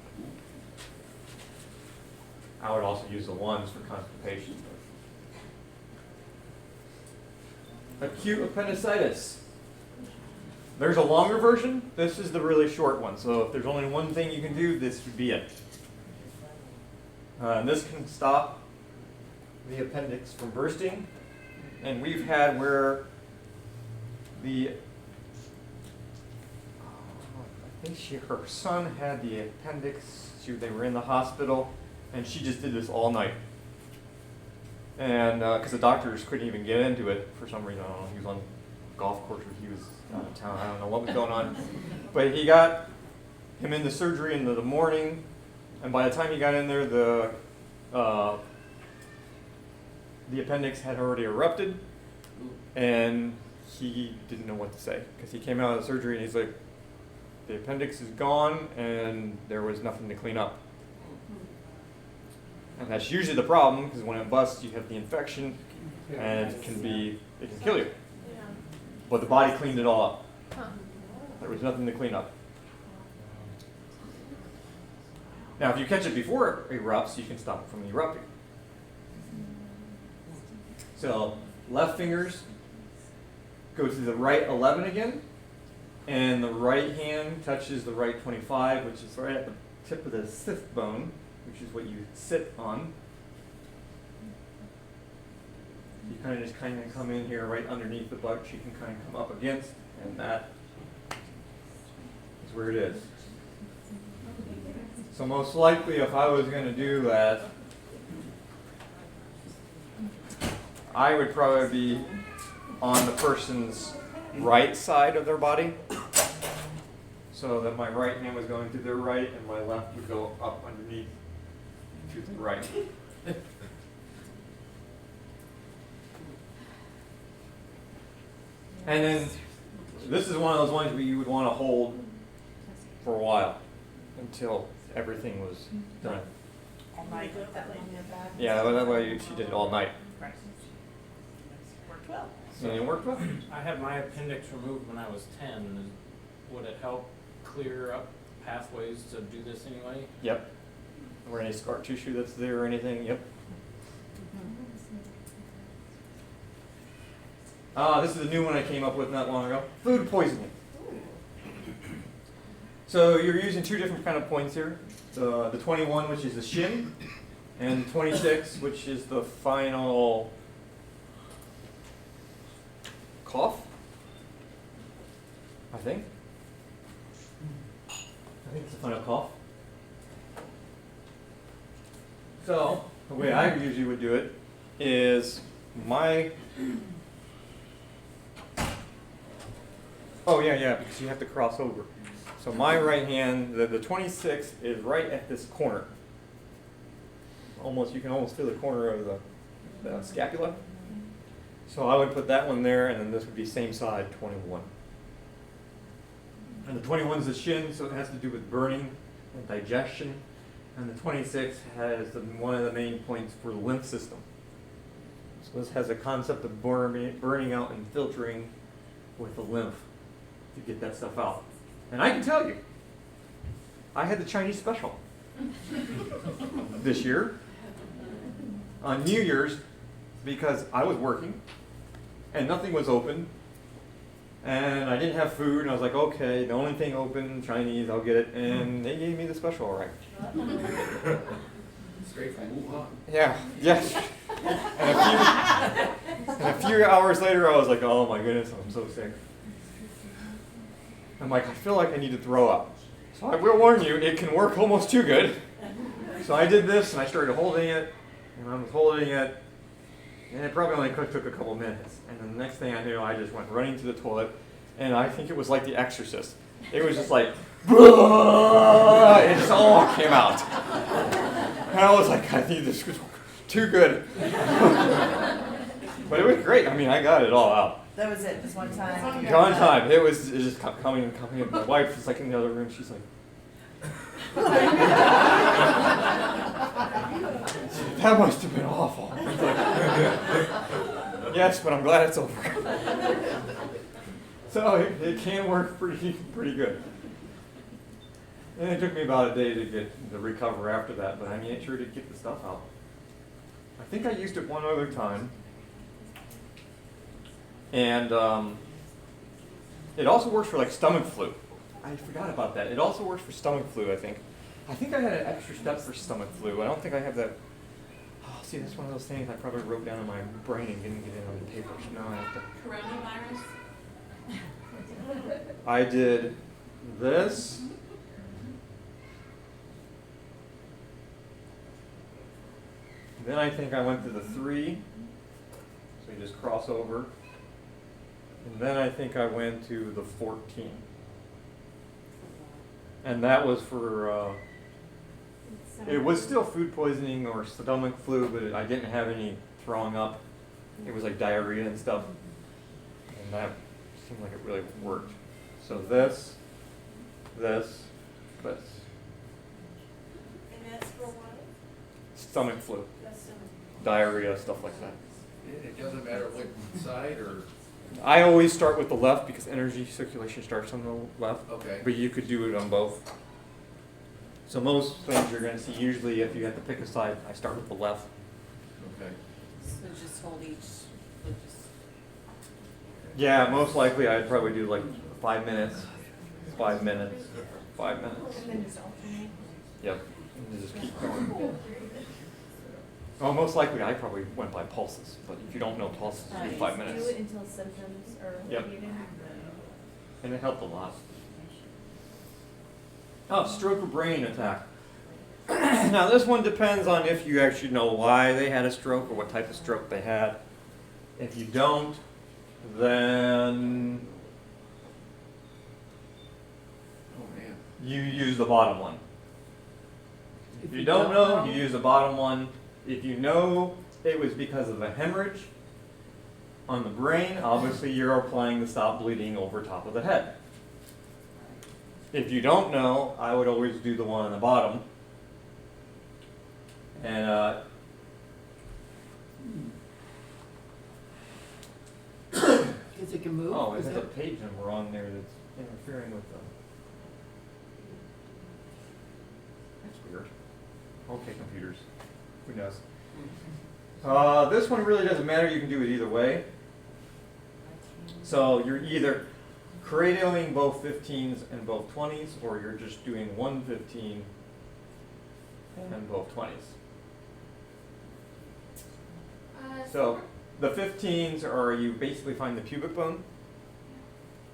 I would also use the ones for constipation. Acute appendicitis. There's a longer version. This is the really short one. So if there's only one thing you can do, this would be it. And this can stop the appendix from bursting. And we've had where the, I think her son had the appendix. They were in the hospital, and she just did this all night. And because the doctors couldn't even get into it for some reason. I don't know. He was on a golf course or he was out of town. I don't know what was going on. But he got him into surgery in the morning, and by the time he got in there, the appendix had already erupted, and he didn't know what to say because he came out of the surgery and he's like, the appendix is gone and there was nothing to clean up. And that's usually the problem, because when it busts, you have the infection, and it can kill you. But the body cleaned it all up. There was nothing to clean up. Now, if you catch it before it erupts, you can stop it from erupting. So, left fingers go to the right 11 again, and the right hand touches the right 25, which is right at the tip of the sixth bone, which is what you sit on. You kind of just come in here right underneath the butt cheek and kind of come up against, and that is where it is. So most likely, if I was going to do that, I would probably be on the person's right side of their body, so that my right hand was going to their right and my left would go up underneath to the right. And then this is one of those ones where you would want to hold for a while until everything was done. All night with that lady in the back. Yeah, that way she did it all night. Right. Worked well. And it worked well. I had my appendix removed when I was 10. Would it help clear up pathways to do this anyway? Yep. Or any scar tissue that's there or anything, yep. This is a new one I came up with not long ago. Food poisoning. So you're using two different kind of points here. The 21, which is the shin, and 26, which is the final cough, I think. I think it's the final cough. So the way I usually would do it is because you have to cross over. So my right hand, the 26 is right at this corner. You can almost feel the corner of the scapula. So I would put that one there, and then this would be same side, 21. And the 21 is the shin, so it has to do with burning and digestion. And the 26 has one of the main points for the lymph system. So this has a concept of burning out and filtering with the lymph to get that stuff out. And I can tell you, I had the Chinese special this year on New Year's because I was working and nothing was open and I didn't have food and I was like, okay, the only thing open, Chinese, I'll get it. And they gave me the special, all right. Straight from Wuhan. Yeah, yes. And a few hours later, I was like, oh my goodness, I'm so sick. I'm like, I feel like I need to throw up. So I will warn you, it can work almost too good. So I did this, and I started holding it, and I was holding it, and it probably only took a couple minutes. And then the next thing I knew, I just went running to the toilet, and I think it was like The Exorcist. It was just like, it just all came out. And I was like, I need this too good. But it was great. I mean, I got it all out. That was it, this one time? One time. It was just coming and coming. My wife was like in the other room. She's like, that must have been awful. Like, yes, but I'm glad it's over. So it can work pretty good. And it took me about a day to recover after that, but I made sure to get the stuff out. I think I used it one other time. And it also works for like stomach flu. I forgot about that. It also works for stomach flu, I think. I think I had an extra step for stomach flu. I don't think I have that. Oh, see, that's one of those things I probably wrote down in my brain and didn't get it on the paper. So now I have to. Coronavirus? I did this. Then I think I went to the 3. So you just cross over. And then I think I went to the 14. And that was for, it was still food poisoning or stomach flu, but I didn't have any throwing up. It was like diarrhea and stuff. And that seemed like it really worked. So this. And that's for what? Stomach flu, That's stomach. diarrhea, stuff like that. It doesn't matter what side or? I always start with the left because energy circulation starts on the left. Okay. But you could do it on both. So most things you're going to see, usually if you have to pick a side, I start with the left. Okay. So just hold each, Yeah, most likely I'd probably do like 5 minutes, 5 minutes, 5 minutes. And then just alternate. Yep, and just keep going. Oh, most likely I probably went by pulses, but if you don't know pulses, do 5 minutes. Do it until symptoms are Yep. alleviated. And it helped a lot. Oh, stroke or brain attack. Now this one depends on if you actually know why they had a stroke or what type of stroke they had. If you don't, then Oh, man. you use the bottom one. If you don't know, you use the bottom one. If you know it was because of a hemorrhage on the brain, obviously you're applying the stop bleeding over top of the head. If you don't know, I would always do the one on the bottom. And because it can move? oh, it Is has a that- page number on there that's interfering with the. That's weird. Okay, computers. Who knows? This one really doesn't matter. You can do it either way. So you're either cradling both 15s and both 20s, or you're just doing one 15 and both 20s. So the 15s are you basically find the pubic bone,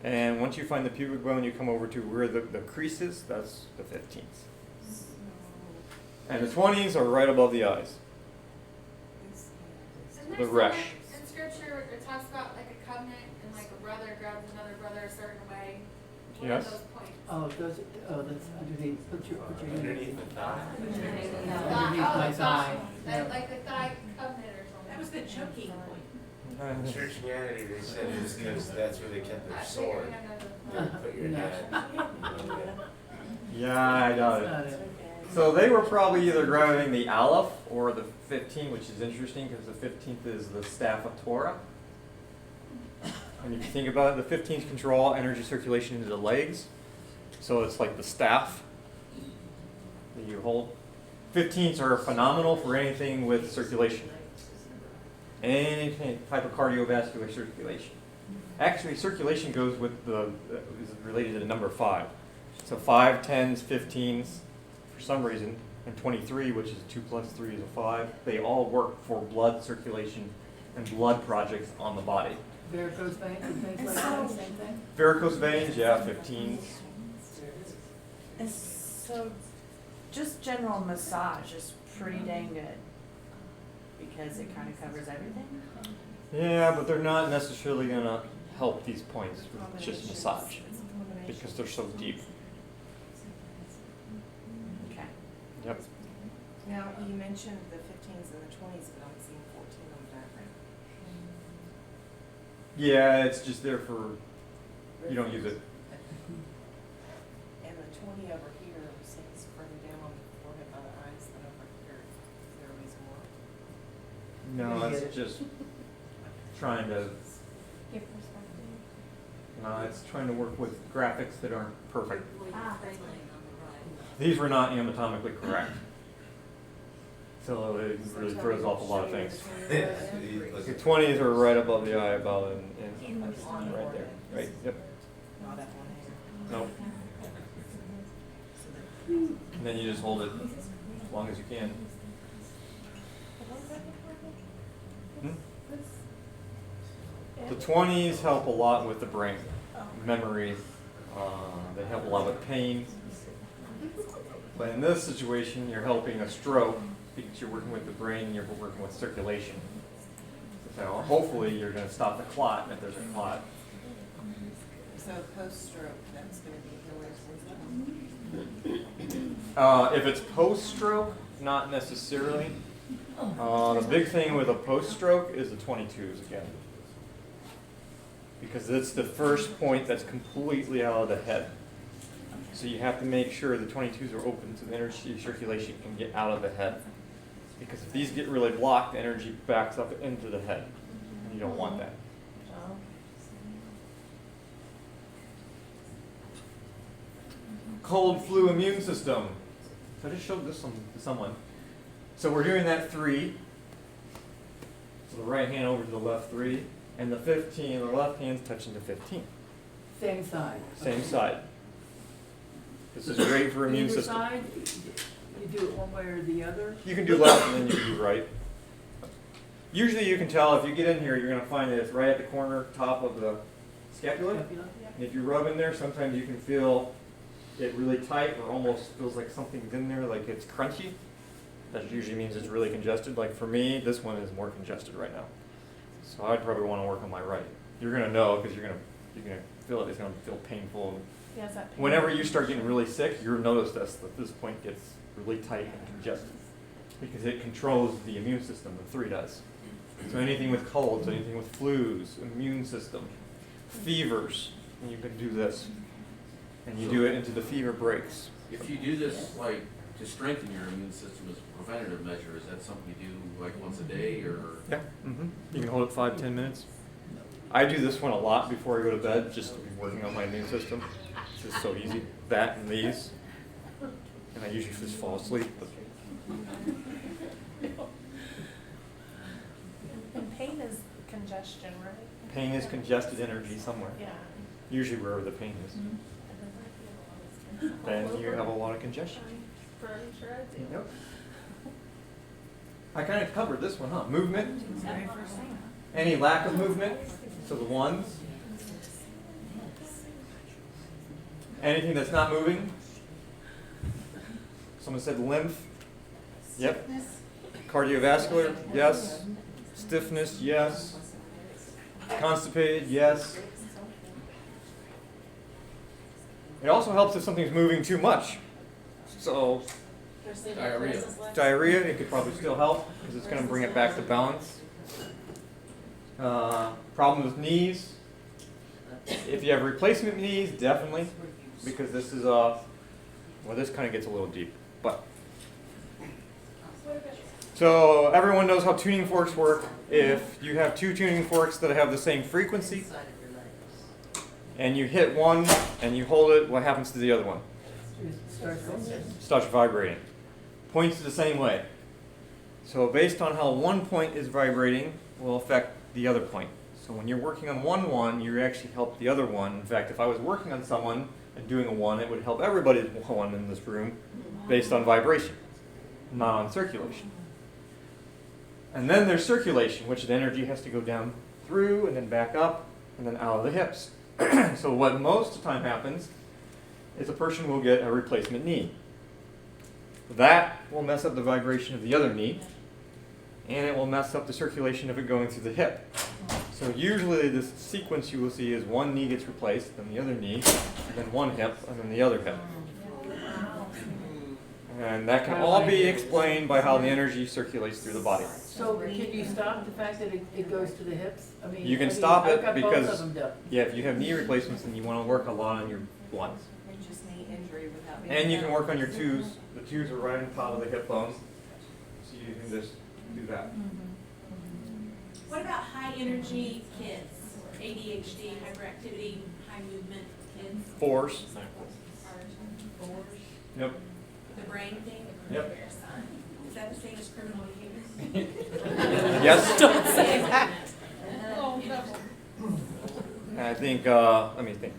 and once you find the pubic bone, you come over to where the crease is. That's the 15s. And the 20s are right above the eyes. Isn't The there resh. somewhere in scripture it talks about like a covenant and like a brother grabs another brother a certain way? What Yes. are those points? That's underneath, put your hand. Underneath the thigh. Underneath Oh, my the thigh. That, like the thigh covenant or something. That was the choking point. In Christianity, they said it was because that's where they kept their I sword. figured I know Put your hand. Yeah, I got That's not it. it. So they were probably either grabbing the Aleph or the 15, which is interesting because the 15th is the staff of Torah. And if you think about it, the 15s control energy circulation into the legs. So it's like the staff that you hold. 15s are phenomenal for anything with circulation. Any type of cardiovascular circulation. Actually, circulation goes with is related to the number 5. So 5, 10s, 15s, for some reason, and 23, which is 2 plus 3 is a 5. They all work for blood circulation and blood projects on the body. Varicose veins and things like that, same thing? Varicose veins, yeah, 15s. And so, just general massage is pretty dang good because it kind of covers everything. Yeah, but they're not necessarily going to help these points with just massage because they're so deep. Okay. Yep. Now, you mentioned the 15s and the 20s, but I'm seeing 14 on the diagram. Yeah, it's just there for, you don't use it. And the 20 over here seems further down on the forehead by the eyes than over here. Is there a reason why? No, it's just trying to, Give perspective. no, it's trying to work with graphics that aren't perfect. Ah, These were not anatomically correct. So it really throws off a lot of things. The 20s are right above the eyeball and right there. Right, yep. Not that one here. Nope. And then you just hold it as long as you can. Hmm? The 20s help a lot with the brain, memory. They help a lot with pain. But in this situation, you're helping a stroke because you're working with the brain, you're working with circulation. So hopefully you're going to stop the clot if there's a clot. So post-stroke, that's going to be healing. If it's post-stroke, not necessarily. The big thing with a post-stroke is the 22s again. Because it's the first point that's completely out of the head. So you have to make sure the 22s are open so the energy circulation can get out of the head. Because if these get really blocked, the energy backs up into the head. And you don't want that. Cold flu immune system. So I just showed this to someone. So we're doing that 3. So the right hand over to the left 3, and the 15, the left hand's touching the 15. Same side. Same side. This is great for immune Either system. side, you do it one way or the other? You can do left and then you can do right. Usually you can tell if you get in here, you're going to find that it's right at the corner top of the scapula. And if you rub in there, sometimes you can feel it really tight or almost feels like something's in there, like it's crunchy. That usually means it's really congested. Like for me, this one is more congested right now. So I'd probably want to work on my right. You're going to know because you're going to feel it. It's going to feel painful. Yeah, is that pain? Whenever you start getting really sick, you'll notice that this point gets really tight and congested because it controls the immune system. The 3 does. So anything with colds, anything with flus, immune system, fevers, and you can do this. And you do it into the fever breaks. If you do this, like, to strengthen your immune system as a preventative measure, is that something you do like once a day or? Yeah. You can hold it 5-10 minutes. I do this one a lot before I go to bed, just to be working on my immune system. It's just so easy. That and these. And I usually just fall asleep. But And pain is congestion, right? pain is congested energy somewhere. Yeah. Usually wherever the pain is. Then you have a lot of congestion. Furniture, I do. Yep. I kind of covered this one, huh? Movement. Very first thing. Any lack of movement. So the 1s. Anything that's not moving. Someone said lymph. Yep. Cardiovascular, yes. Stiffness, yes. Constipated, yes. It also helps if something's moving too much. So, diarrhea, it could probably still help because it's going to bring it back to balance. Problem with knees. If you have replacement knees, definitely, because this is well, this kind of gets a little deep, but. So everyone knows how tuning forks work. If you have 2 tuning forks that have the same frequency, and you hit one and you hold it, what happens to the other one? Starts vibrating. Points the same way. So based on how one point is vibrating will affect the other point. So when you're working on one, you actually help the other one. In fact, if I was working on someone and doing a 1, it would help everybody's 1 in this room based on vibration, not on circulation. And then there's circulation, which the energy has to go down through and then back up and then out of the hips. So what most of the time happens is a person will get a replacement knee. That will mess up the vibration of the other knee, and it will mess up the circulation of it going through the hip. So usually this sequence you will see is one knee gets replaced, then the other knee, then one hip, and then the other hip. And that can all be explained by how the energy circulates through the body. So can you stop the fact that it goes to the hips? I mean, You can stop I've it got both because, of them done. yeah, if you have knee replacements, then you want to work a lot on your 1s. And just knee injury without being. And you can work on your 2s. The 2s are right on top of the hip bones. So you can just do that. What about high energy kids? ADHD, hyperactivity, high movement kids? 4s. Yep. The brain thing? Yep. Is that the same as criminal behavior? Yes. Don't say that. Oh, no. I think, let me think.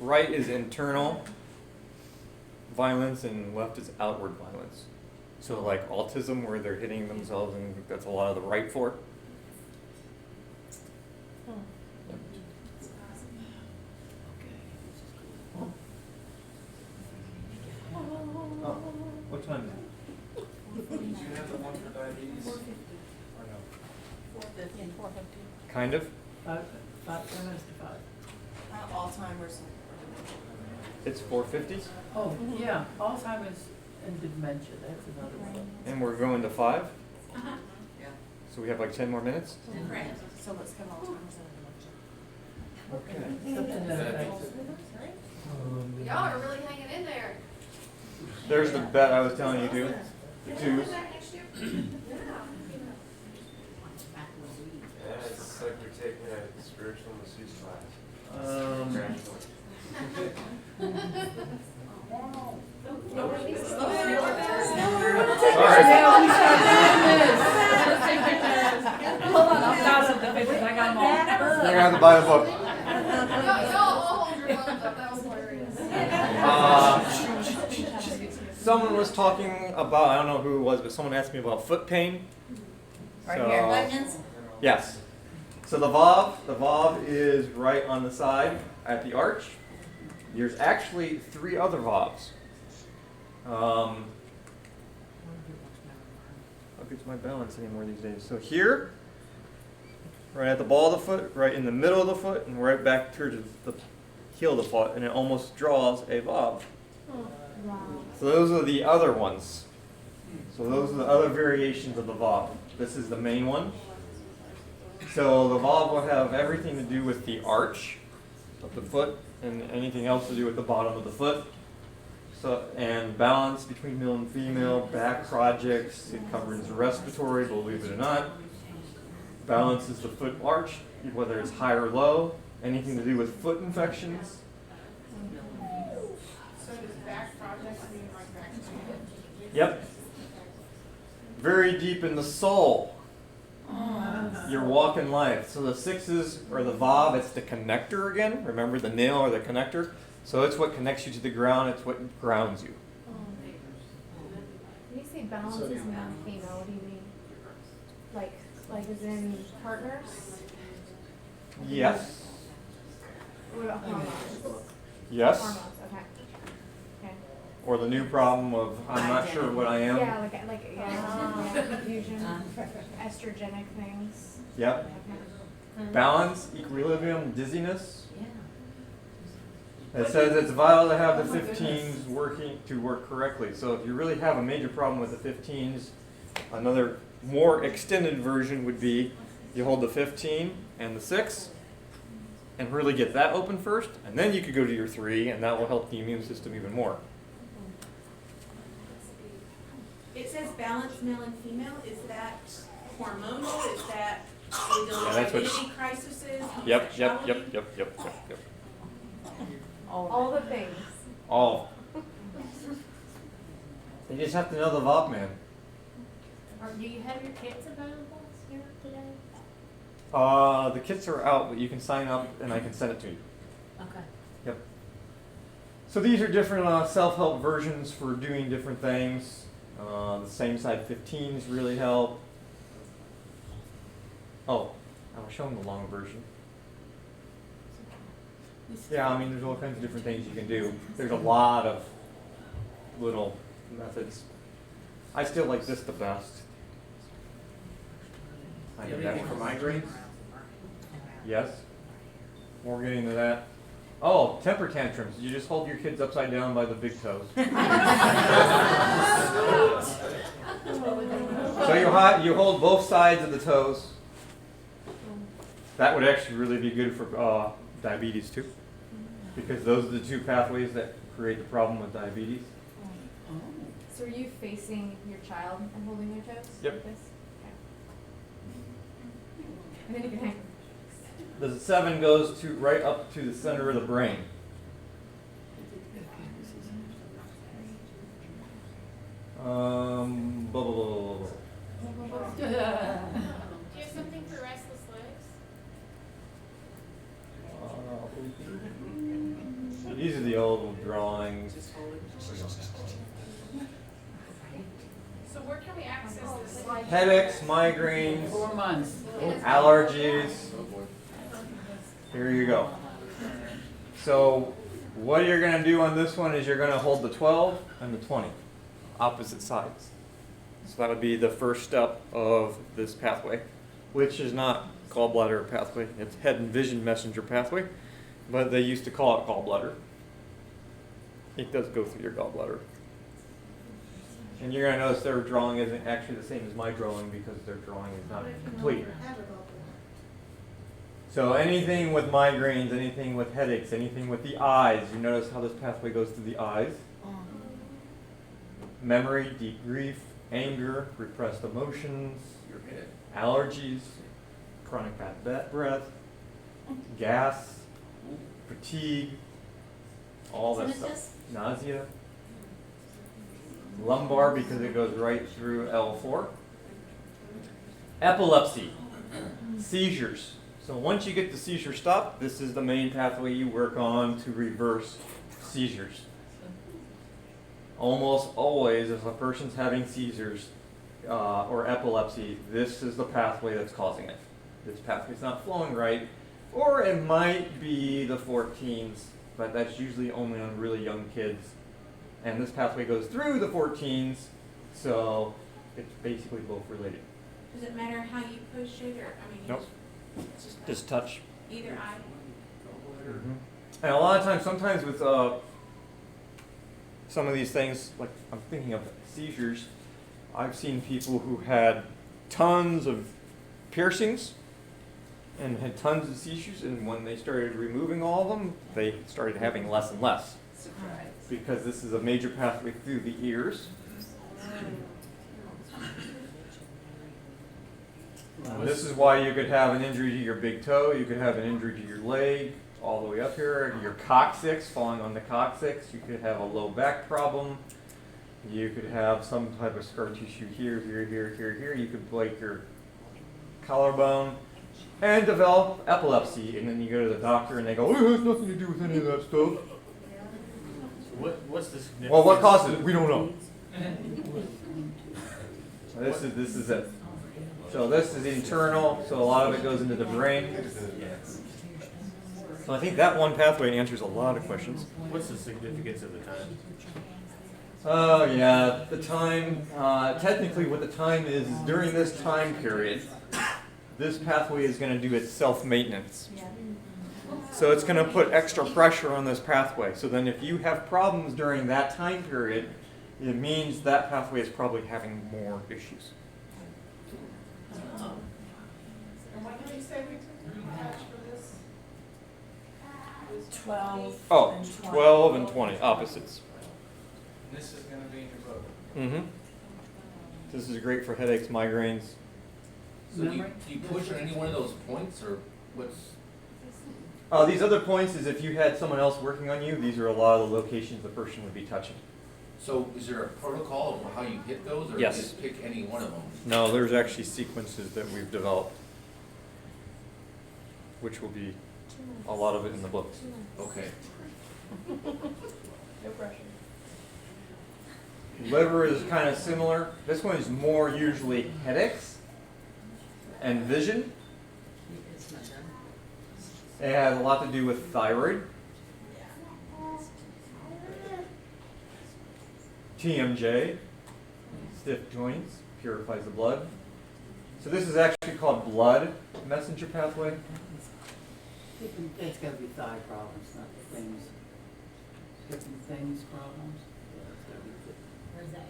Right is internal violence and left is outward violence. So like autism where they're hitting themselves, and that's a lot of the right for it. Oh, what time is it? Do you have the one for diabetes? Or no? 4:50. Kind of. 10 minutes to 5. Alzheimer's. It's 4:50, Oh, yeah, Alzheimer's and dementia, that's another one. and we're going to 5. Uh-huh. Yeah. So we have like 10 more minutes. Correct. So let's come Alzheimer's and Okay. Something that affects it. Y'all are really hanging in there. There's the bet I was telling you to. The 2s. Yeah, it's like we're taking a spiritual masseuse class. Hold on, I'm proud of the pictures, I got them all. You're gonna have to buy the book. Y'all all hold your thumbs up, that was hilarious. Someone was talking about, I don't know who it was, but someone asked me about foot pain. Right So- here, buttons? Yes. So the valve is right on the side at the arch. There's actually 3 other valves. How good's my balance anymore these days? So here, right at the ball of the foot, right in the middle of the foot, and right back towards the heel of the foot, and it almost draws a valve. So those are the other ones. So those are the other variations of the valve. This is the main one. So the valve will have everything to do with the arch of the foot and anything else to do with the bottom of the foot. So, and balance between male and female, back projects, it covers respiratory, believe it or not. Balances the foot arch, whether it's high or low, anything to do with foot infections. So does back projects mean like back pain? Yep. Very deep in the soul. Your walk in life. So the 6s are the valve, it's the connector again. Remember the nail or the connector? So it's what connects you to the ground, it's what grounds you. When you say balance is non-female, what do you mean? Like as in partners? Yes. What about hormones? Yes. Hormones, okay. Okay. Or the new problem of I'm not sure what I am. Yeah, confusion, estrogenic things. Yep. Okay. Balance, equilibrium, dizziness. It says it's vital to have the 15s working to work correctly. So if you really have a major problem with the 15s, another more extended version would be you hold the 15 and the 6 and really get that open first, and then you could go to your 3, and that will help the immune system even more. It says balance male and female, is that hormonal, is that a Yeah, that's what- identity crises, Yep. homosexuality? All the things. All. You just have to know the valve man. Or do you have your kits available here today? The kits are out, but you can sign up and I can send it to you. Okay. Yep. So these are different self-help versions for doing different things. The same side 15s really help. Oh, I was showing the long version. Yeah, I mean, there's all kinds of different things you can do. There's a lot of little methods. I still like this the best. I did that Anything for one. migraines? Yes. We're getting to that. Oh, temper tantrums. You just hold your kids upside down by the big toes. So you hold both sides of the toes. That would actually really be good for diabetes too, because those are the 2 pathways that create the problem with diabetes. So are you facing your child and holding their toes? Yep. Like this? Okay. And then you can hang. The 7 goes to right up to the center of the brain. Blah, blah, blah, blah, blah. Do you have something for restless legs? These are the old drawings. So where can we access this? Headaches, migraines, 4 months. allergies. Here you go. So what you're going to do on this one is you're going to hold the 12 and the 20, opposite sides. So that would be the first step of this pathway, which is not gallbladder pathway. It's head and vision messenger pathway, but they used to call it gallbladder. It does go through your gallbladder. And you're going to notice their drawing isn't actually the same as my drawing because their drawing is not complete. So anything with migraines, anything with headaches, anything with the eyes, you notice how this pathway goes through the eyes. Memory, deep grief, anger, repressed emotions, allergies, chronic bad breath, gas, fatigue, all that stuff. Nausea, Lumbar because it goes right through L4. Epilepsy, seizures. So once you get the seizure stopped, this is the main pathway you work on to reverse seizures. Almost always, if a person's having seizures or epilepsy, this is the pathway that's causing it. This pathway's not flowing right, or it might be the 14s, but that's usually only on really young kids. And this pathway goes through the 14s, so it's basically both related. Does it matter how you push it, or, I mean, Nope. Just touch. either eye? And a lot of times, sometimes with some of these things, like I'm thinking of seizures, I've seen people who had tons of piercings and had tons of seizures, and when they started removing all of them, they started having less and less. Surprise. Because this is a major pathway through the ears. This is why you could have an injury to your big toe, you could have an injury to your leg, all the way up here, your coccyx, falling on the coccyx, you could have a low back problem, you could have some type of scar tissue here, here, you could break your collarbone and develop epilepsy, and then you go to the doctor and they go, oh, it has nothing to do with any of that stuff. What's the significance? Well, what causes it? We don't know. So this is it. So this is internal, so a lot of it goes into the brain. So I think that one pathway answers a lot of questions. What's the significance of the time? Oh yeah, the time, technically what the time is during this time period, this pathway is going to do its self-maintenance. So it's going to put extra pressure on this pathway. So then if you have problems during that time period, it means that pathway is probably having more issues. And what did you say we took attach for this? 12 Oh, and 20. 12 and 20, opposites. This is gonna be in your book. Mm-hmm. This is great for headaches, migraines. So do you push on any one of those points, or what's? These other points is if you had someone else working on you, these are a lot of the locations the person would be touching. So is there a protocol of how you hit those, or Yes. you just pick any one of them? No, there's actually sequences that we've developed, which will be a lot of it in the books. Okay. No pressure. Liver is kind of similar. This one is more usually headaches and vision. It has a lot to do with thyroid. TMJ, stiff joints, purifies the blood. So this is actually called blood messenger pathway. It's gotta be thigh problems, not things, hip and things problems.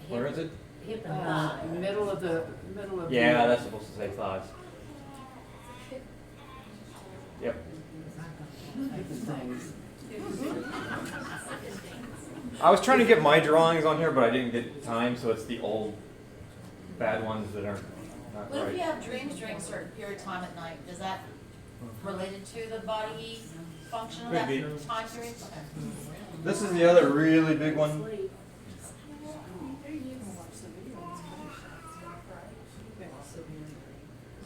Where is it? Hip and thigh. Middle of the. Yeah, that's supposed to say thighs. Yep. Hip and things. I was trying to get my drawings on here, but I didn't get time, so it's the old bad ones that aren't not What if you right. have dreams during a certain period of time at night? Is that related to the body function of that Could be. time period? Okay. This is the other really big one.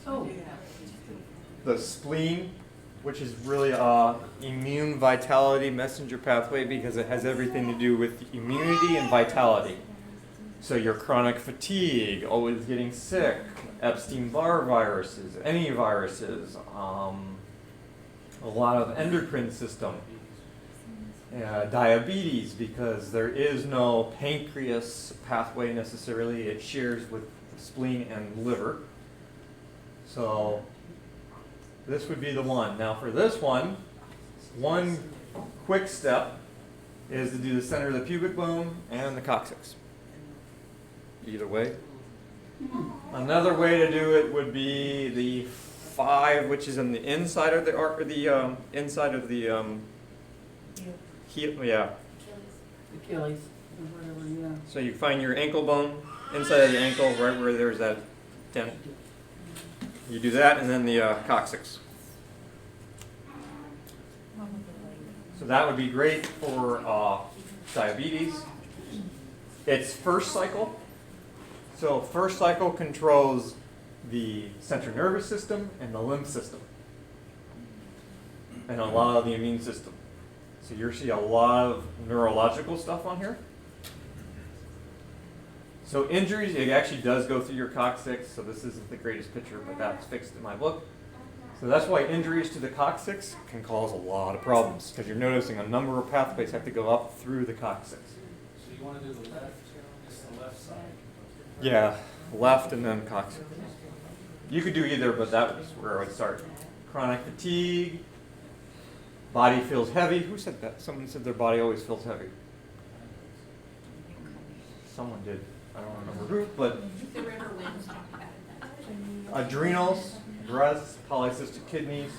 Oh. The spleen, which is really immune vitality messenger pathway because it has everything to do with immunity and vitality. So your chronic fatigue, always getting sick, Epstein-Barr viruses, any viruses, a lot of endocrine system, diabetes because there is no pancreas pathway necessarily. It shares with spleen and liver. So this would be the one. Now for this one quick step is to do the center of the pubic bone and the coccyx. Either way. Another way to do it would be the 5, which is on the inside of the inside of the heel, yeah. Achilles, or whatever, yeah. So you find your ankle bone inside of the ankle, right where there's that dent. You do that, and then the coccyx. So that would be great for diabetes, It's first cycle. So first cycle controls the central nervous system and the lymph system, and a lot of the immune system. So you see a lot of neurological stuff on here. So injuries, it actually does go through your coccyx, so this isn't the greatest picture, but that's fixed in my book. So that's why injuries to the coccyx can cause a lot of problems, because you're noticing a number of pathways have to go up through the coccyx. So you wanna do the left, just the left side? Yeah, left and then coccyx. You could do either, but that was where I would start. Chronic fatigue, body feels heavy. Who said that? Someone said their body always feels heavy. Someone did. I don't remember who, but The river winds talked about it. adrenals, breasts, polycystic kidneys,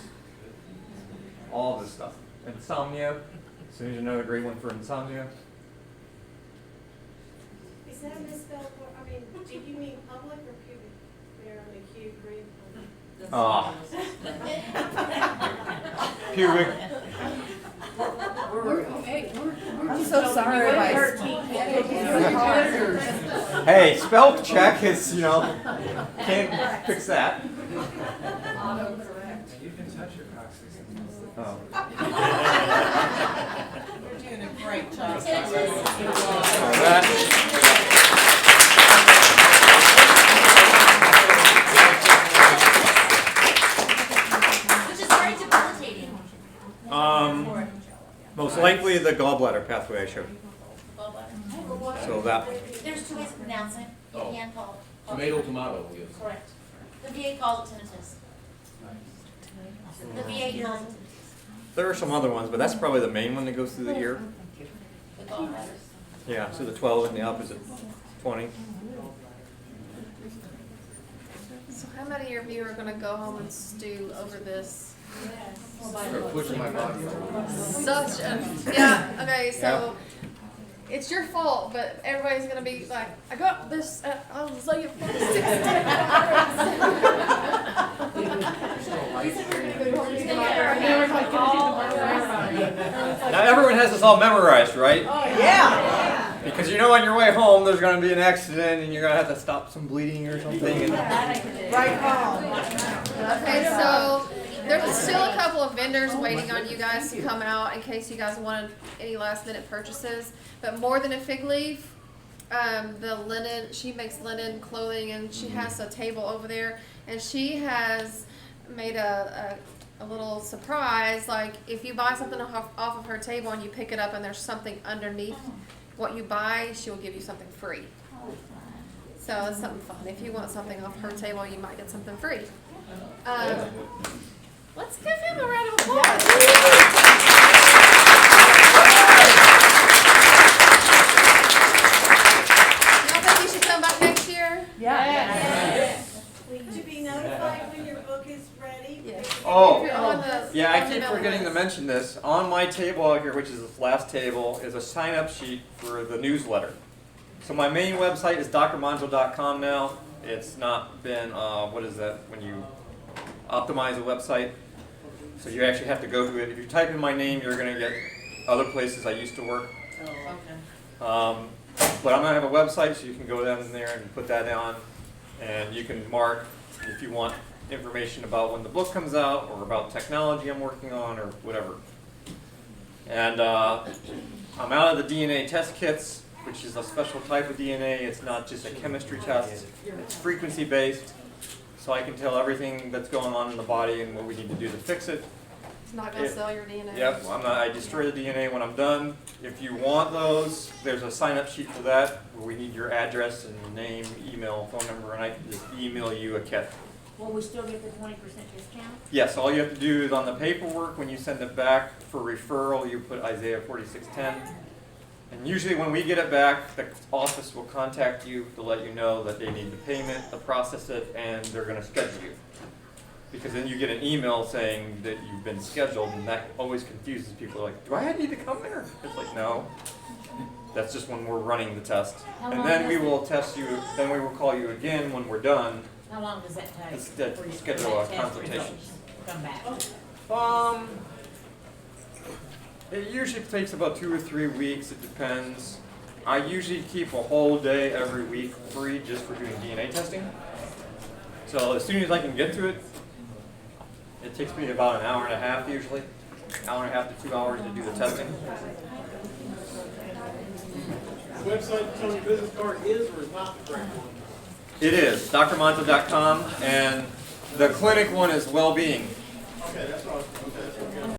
all of this stuff. Insomnia. So here's another great one for insomnia. Is that misspelled, I mean, do you mean public or pubic? There on the cube green. Pubic. I'm so sorry if I. Hey, spell check is, can't fix that. And you can touch your coccyx. Oh. You're doing a great job. Which is very debilitating. Most likely the gallbladder pathway I showed. Gallbladder. So that. There's two ways of pronouncing it. You Oh. can call it. Tomato, yes. Correct. The VA calls it tinnitus. The VA calls it tinnitus. There are some other ones, but that's probably the main one that goes through the ear. The gallbladder. Yeah, so the 12 and the opposite 20. So how many of you are gonna go home and stew over this? Start pushing my body. Such a, yeah, okay, so it's your fault, but everybody's gonna be like, I got this at Isaiah 46. Now everyone has this all memorized, right? Oh, yeah. Because on your way home there's going to be an accident and you're going to have to stop some bleeding or something. Right home. Okay, so there's still a couple of vendors waiting on you guys to come out in case you guys wanted any last minute purchases. But more than a fig leaf, the linen, she makes linen clothing and she has a table over there and she has made a little surprise, like if you buy something off of her table and you pick it up and there's something underneath what you buy, she'll give you something free. So it's something fun. If you want something off her table, you might get something free. Let's give him a round of applause. Y'all think you should come back next year? To be notified when your book is ready? Yes. Oh, If you're on the- yeah, I on the keep mailing forgetting to list. mention this. On my table out here, which is this last table, is a sign-up sheet for the newsletter. So my main website is drmonzo.com now. It's not been, what is that, when you optimize a website? So you actually have to go to it. If you type in my name, you're going to get other places I used to work. Oh, okay. But I'm going to have a website, so you can go down there and put that on. And you can mark if you want information about when the book comes out or about technology I'm working on or whatever. And I'm out of the DNA test kits, which is a special type of DNA. It's not just a chemistry test. It's frequency based. So I can tell everything that's going on in the body and what we need to do to fix it. It's not going to sell your DNA. Yep, I destroy the DNA when I'm done. If you want those, there's a sign-up sheet for that, where we need your address and name, email, phone number, and I can just email you a kit. Will we still get the 20% discount? Yes, all you have to do is on the paperwork, when you send it back for referral, you put Isaiah 4610. And usually when we get it back, the office will contact you to let you know that they need the payment, to process it, and they're going to schedule you. Because then you get an email saying that you've been scheduled, and that always confuses people. Like, do I need to come there? It's like, no. That's just when we're running the test. And then we will test you, then we will call you again when we're done. How long does that take? Instead, for you to schedule a test consultation. results Come back. It usually takes about 2 or 3 weeks. It depends. I usually keep a whole day every week free just for doing DNA testing. So as soon as I can get to it, it takes me about an hour and a half usually, hour and a half to 2 hours to do the testing. The website that's on your business card is or is not the correct one? It is, drmonzo.com, and the clinic one is well-being. Okay, that's what I was, okay.